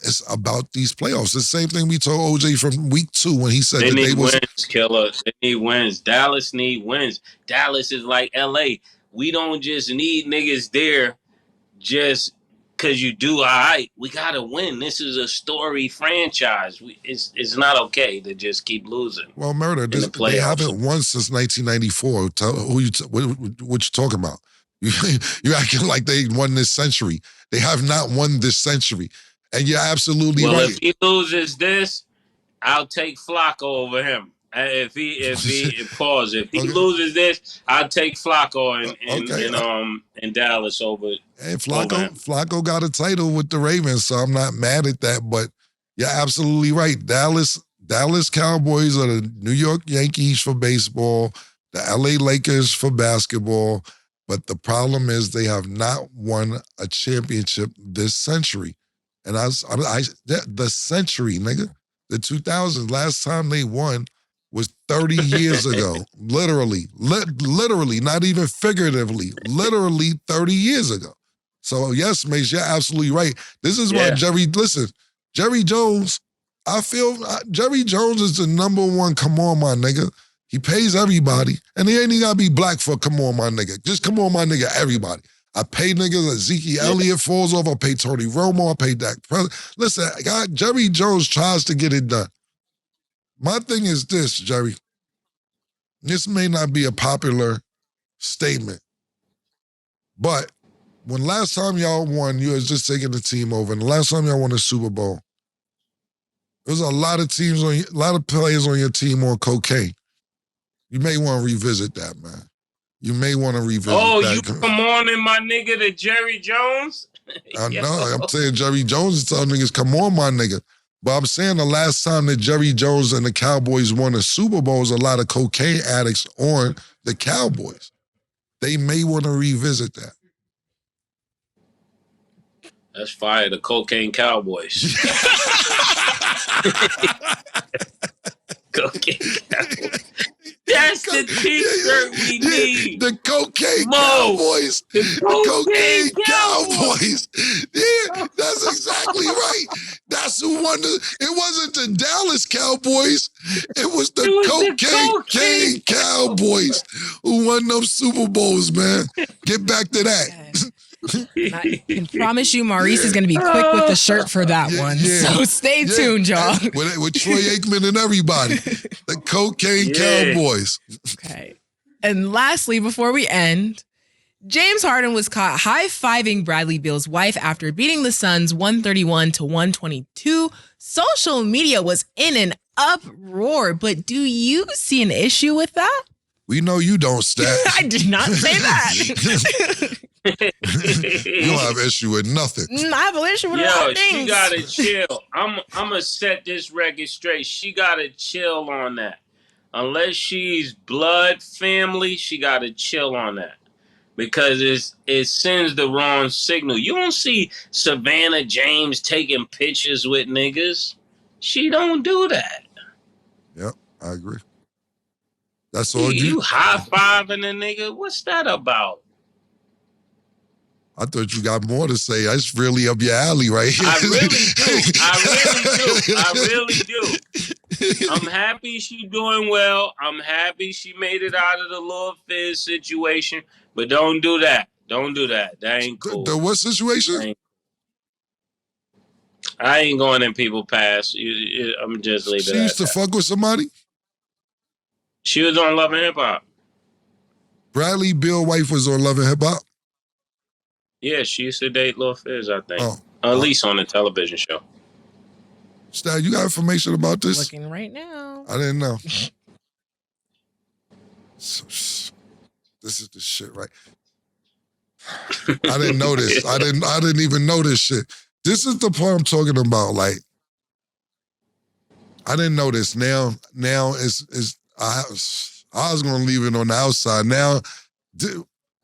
It's about these playoffs. It's the same thing we told OJ from week 2 when he said they need wins, Killer. They need wins. Dallas need wins. Dallas is like LA. We don't just need niggas there just because you do all right. We got to win. This is a story franchise. It's not okay to just keep losing. Well, Murder, they haven't won since 1994. What you talking about? You're acting like they won this century. They have not won this century. And you're absolutely right. Well, if he loses this, I'll take Flacco over him. If he loses this, I'll take Flacco in Dallas over. And Flacco got a title with the Ravens, so I'm not mad at that. But you're absolutely right. Dallas Cowboys are the New York Yankees for baseball, the LA Lakers for basketball. But the problem is they have not won a championship this century. And the century, nigga, the 2000s, last time they won was 30 years ago. Literally, not even figuratively, literally 30 years ago. So yes, Mase, you're absolutely right. This is why Jerry Jones, I feel Jerry Jones is the number one, come on, my nigga. He pays everybody, and he ain't even gotta be black for come on, my nigga. Just come on, my nigga, everybody. I pay niggas, Ezekiel Elliott falls off, I pay Tony Romo, I pay Dak Prescott. Listen, Jerry Jones tries to get it done. My thing is this, Jerry. This may not be a popular statement, but when last time y'all won, you was just taking the team over, and the last time y'all won the Super Bowl, there was a lot of players on your team on cocaine. You may want to revisit that, man. You may want to revisit that. Oh, you come on in, my nigga, to Jerry Jones? I know. I'm saying Jerry Jones is telling niggas, come on, my nigga. But I'm saying the last time that Jerry Jones and the Cowboys won a Super Bowl was a lot of cocaine addicts on the Cowboys. They may want to revisit that. That's fire, the Cocaine Cowboys. Cocaine Cowboys. That's the t-shirt we need. The Cocaine Cowboys. The Cocaine Cowboys. Yeah, that's exactly right. That's who won it wasn't the Dallas Cowboys. It was the Cocaine Cowboys who won those Super Bowls, man. Get back to that. I can promise you Maurice is going to be quick with the shirt for that one. So stay tuned, y'all. With Troy Aikman and everybody. The Cocaine Cowboys. Okay. And lastly, before we end, James Harden was caught high-fiving Bradley Beal's wife after beating the Suns 131-122. Social media was in an uproar, but do you see an issue with that? We know you don't, Stat. I did not say that. You don't have issue with nothing. I have an issue with a lot of things. She gotta chill. I'm gonna set this record straight. She gotta chill on that. Unless she's blood family, she gotta chill on that. Because it sends the wrong signal. You don't see Savannah James taking pictures with niggas. She don't do that. Yep, I agree. That's all you high-fiving a nigga? What's that about? I thought you got more to say. That's really up your alley right here. I really do. I'm happy she's doing well. I'm happy she made it out of the Lil Fizz situation. But don't do that. Don't do that. That ain't cool. The what situation? I ain't going in people's past. I'm just leaving it. She used to fuck with somebody? She was on Love and Hip Hop. Bradley Beal's wife was on Love and Hip Hop? Yeah, she used to date Lil Fizz, I think. At least on the television show. Stan, you got information about this? Looking right now. I didn't know. This is the shit, right? I didn't know this. I didn't even know this shit. This is the part I'm talking about. Like, I didn't know this. Now I was gonna leave it on the outside. Now,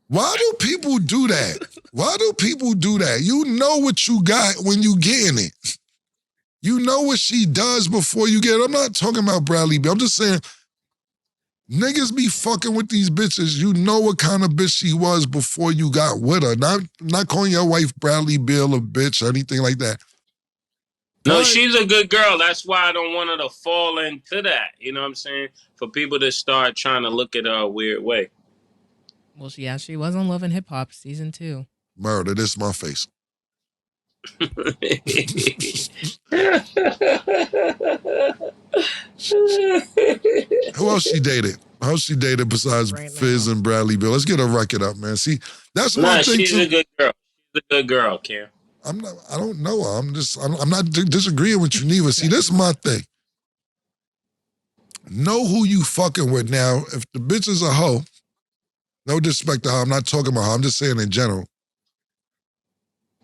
why do people do that? Why do people do that? You know what you got when you getting it. You know what she does before you get it. I'm not talking about Bradley Beal. I'm just saying, niggas be fucking with these bitches. You know what kind of bitch she was before you got with her. Not calling your wife Bradley Beal a bitch or anything like that. No, she's a good girl. That's why I don't want her to fall into that. You know what I'm saying? For people to start trying to look at her a weird way. Well, she was on Love and Hip Hop season 2. Murder, this is my face. Who else she dated? Who else she dated besides Fizz and Bradley Beal? Let's get a record up, man. See, that's one thing she's a good girl. She's a good girl, Cam. I don't know her. I'm not disagreeing with you neither. See, this is my thing. Know who you fucking with. Now, if the bitch is a hoe, no disrespect to her, I'm not talking about her, I'm just saying in general.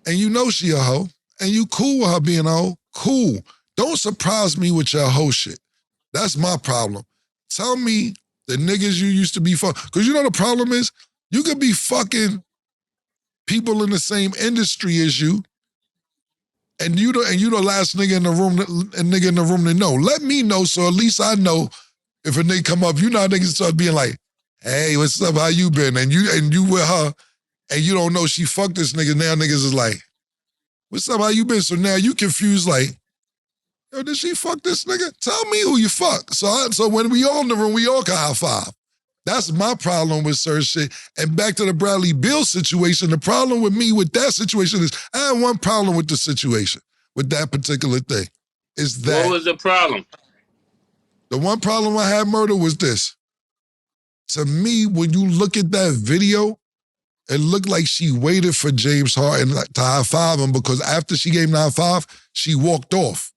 And you know she a hoe, and you cool with her being a hoe, cool. Don't surprise me with your hoe shit. That's my problem. Tell me the niggas you used to be fucking. Because you know the problem is, you could be fucking people in the same industry as you, and you the last nigga in the room to know. Let me know so at least I know if a nigga come up, you know how niggas start being like, hey, what's up, how you been? And you with her, and you don't know she fucked this nigga. Now niggas is like, what's up, how you been? So now you confused like, yo, did she fuck this nigga? Tell me who you fuck. So when we all in the room, we all can high five. That's my problem with certain shit. And back to the Bradley Beal situation, the problem with me with that situation is I had one problem with the situation, with that particular thing. Is that what was the problem? The one problem I had, Murder, was this. To me, when you look at that video, it looked like she waited for James Harden to high five him because after she gave him the high five, she walked off.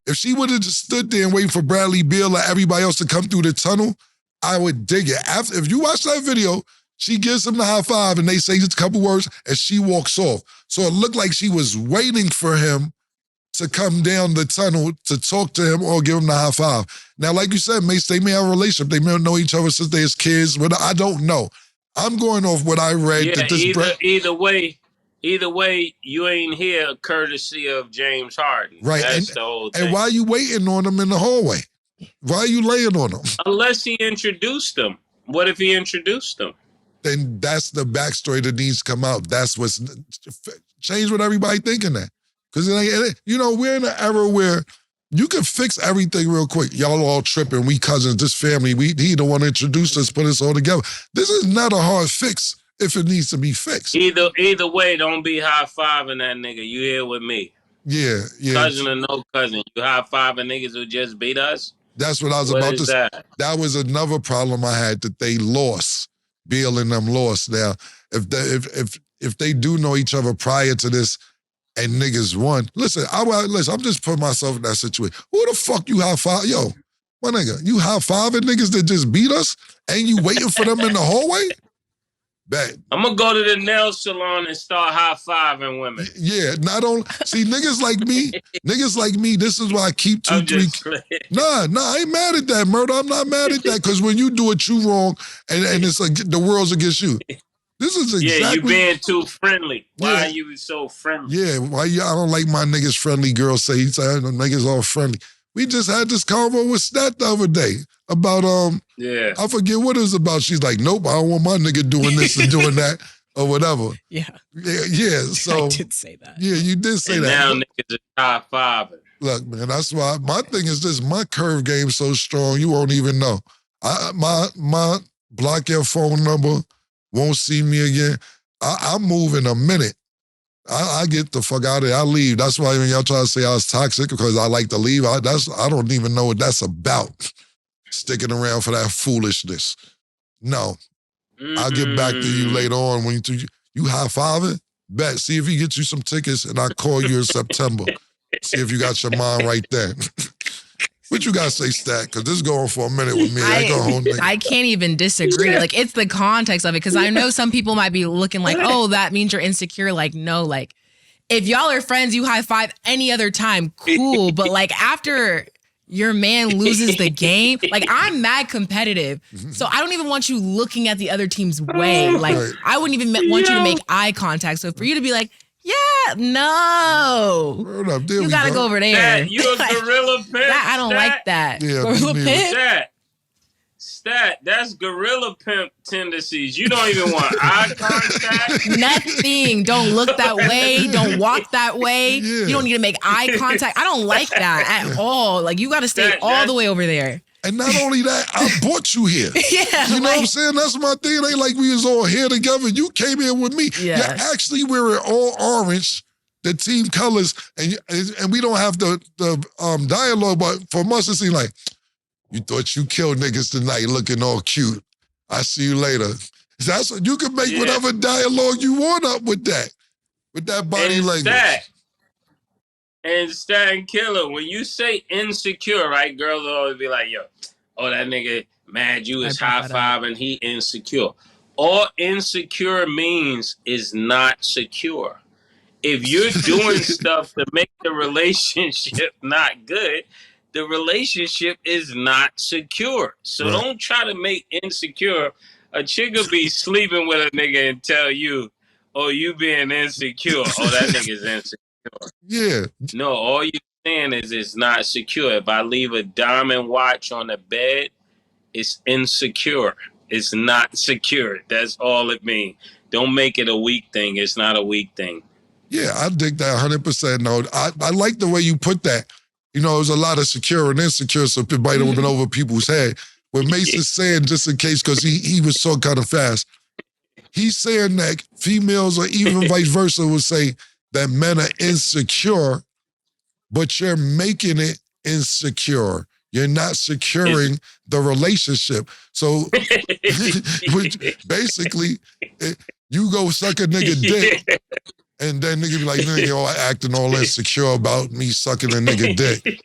If she would have just stood there and waited for Bradley Beal or everybody else to come through the tunnel, I would dig it. If you watch that video, she gives him the high five and they say just a couple words and she walks off. So it looked like she was waiting for him to come down the tunnel to talk to him or give him the high five. Now, like you said, Mase, they may have a relationship. They may know each other since they was kids, but I don't know. I'm going off what I read. Yeah, that this either way, you ain't here courtesy of James Harden. Right. That's the whole thing. And why are you waiting on him in the hallway? Why are you laying on him? Unless he introduced them. What if he introduced them? Then that's the backstory that needs to come out. That's what's changed what everybody thinking that. Because, we're in an era where you can fix everything real quick. Y'all all tripping. We cousins, this family. He the one introduced us, put us all together. This is not a hard fix if it needs to be fixed. Either way, don't be high-fiving that nigga. You here with me. Yeah. Cousin or no cousin. You high-fiving niggas who just beat us? That's what I was about to say. That was another problem I had, that they lost. Beal and them lost. Now, if they do know each other prior to this and niggas won, listen, I'm just putting myself in that situation. Who the fuck you high-five? Yo, my nigga, you high-fiving niggas that just beat us and you waiting for them in the hallway? Bet. I'm gonna go to the nail salon and start high-fiving women. Yeah, not only see niggas like me, this is why I keep 2, 3. Nah, I ain't mad at that, Murder. I'm not mad at that, because when you do it too wrong and it's like the world's against you. This is exactly. Yeah, you being too friendly. Why are you so friendly? Yeah, I don't like my niggas friendly girls say niggas all friendly. We just had this convo with Stat the other day about I forget what it was about. She's like, nope, I don't want my nigga doing this and doing that or whatever. Yeah. So I did say that. Yeah, you did say and that. Now niggas are high-fiving. Look, man, that's why my thing is this: my curve game's so strong, you won't even know. My block your phone number, won't see me again. I move in a minute. I get the fuck out of there. I leave. That's why when y'all try to say I was toxic because I like to leave, I don't even know what that's about. Sticking around for that foolishness. No. I'll get back to you later on when you high-fiving. Bet. See if he gets you some tickets and I'll call you in September. See if you got your mind right then. What you gotta say, Stat? Because this is going for a minute with me. I can't even disagree. Like, it's the context of it. Because I know some people might be looking like, oh, that means you're insecure. Like, no, like, if y'all are friends, you high five any other time, cool. But like after your man loses the game, like I'm mad competitive. So I don't even want you looking at the other team's way. Like I wouldn't even want you to make eye contact. So for you to be like, yeah, no. You gotta go over there. You a gorilla pimp. I don't like that. Yeah, gorilla pimp? Stat, that's gorilla pimp tendencies. You don't even want eye contact. Nothing. Don't look that way. Don't walk that way. Yeah. You don't need to make eye contact. I don't like that at all. Like you gotta stay all the way over there. And not only that, I brought you here. Yeah, you know what I'm saying? That's my thing. It ain't like we was all here together. You came here with me. Yes. You're actually wearing all orange, the team colors, and we don't have the dialogue, but for us it seemed like, you thought you killed niggas tonight looking all cute. I see you later. That's what you can make whatever dialogue you want up with that body language. And Stat and Killer, when you say insecure, right, girls will always be like, yo, oh, that nigga mad you is high five and he insecure. All insecure means is not secure. If you're doing stuff to make the relationship not good, the relationship is not secure. So don't try to make insecure A chick could be sleeping with a nigga and tell you, oh, you being insecure. Oh, that nigga's insecure. Yeah. No, all you saying is it's not secure. If I leave a diamond watch on the bed, it's insecure. It's not secure. That's all it means. Don't make it a weak thing. It's not a weak thing. Yeah, I dig that 100%. No, I like the way you put that. You know, there's a lot of secure and insecure, so it might have been over people's head. What Mase is saying, just in case, because he was so kind of fast, he's saying that females, or even vice versa, will say that men are insecure, but you're making it insecure. You're not securing the relationship. So basically, you go suck a nigga dick, and then nigga be like, nigga, all acting all insecure about me sucking a nigga dick.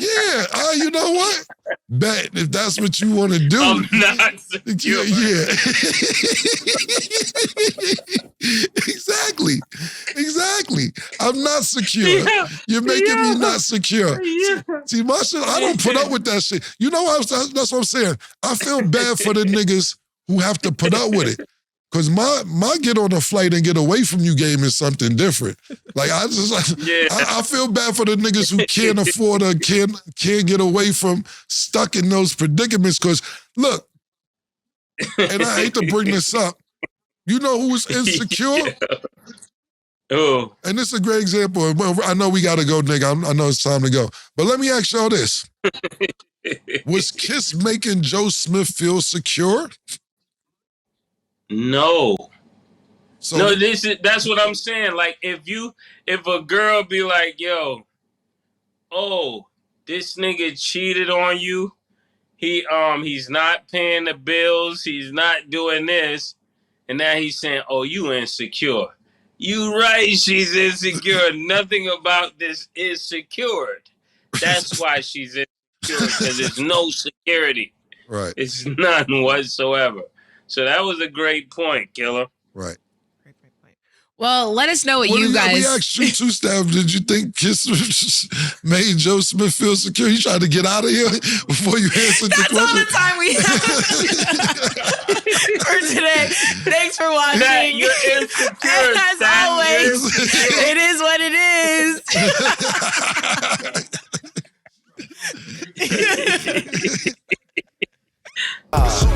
Yeah, you know what? Bet if that's what you want to do. I'm not secure. Yeah. Exactly. I'm not secure. Yeah. You're making me not secure. Yeah. See, my shit, I don't put up with that shit. You know what? That's what I'm saying. I feel bad for the niggas who have to put up with it. Because my get on a flight and get away from you game is something different. Like, I feel bad for the niggas who can't afford or can't get away from stuck in those predicaments. Because, look, and I hate to bring this up, you know who is insecure? Oh. And this is a great example. I know we got to go, nigga. I know it's time to go. But let me ask y'all this. Was Kiss making Joe Smith feel secure? No. So, No, that's what I'm saying. Like, if a girl be like, yo, oh, this nigga cheated on you. He's not paying the bills, he's not doing this, and now he's saying, oh, you insecure. You right, she's insecure. Nothing about this is secured. That's why she's insecure, because there's no security. right. It's none whatsoever. So that was a great point, Killer. Right. Great point. Well, let us know what you guys. We asked you two, Steph, did you think Kiss made Joe Smith feel secure? You tried to get out of here before you answered the question? That's all the time we have for today. Thanks for watching. That you're insecure. As always, it is what it is.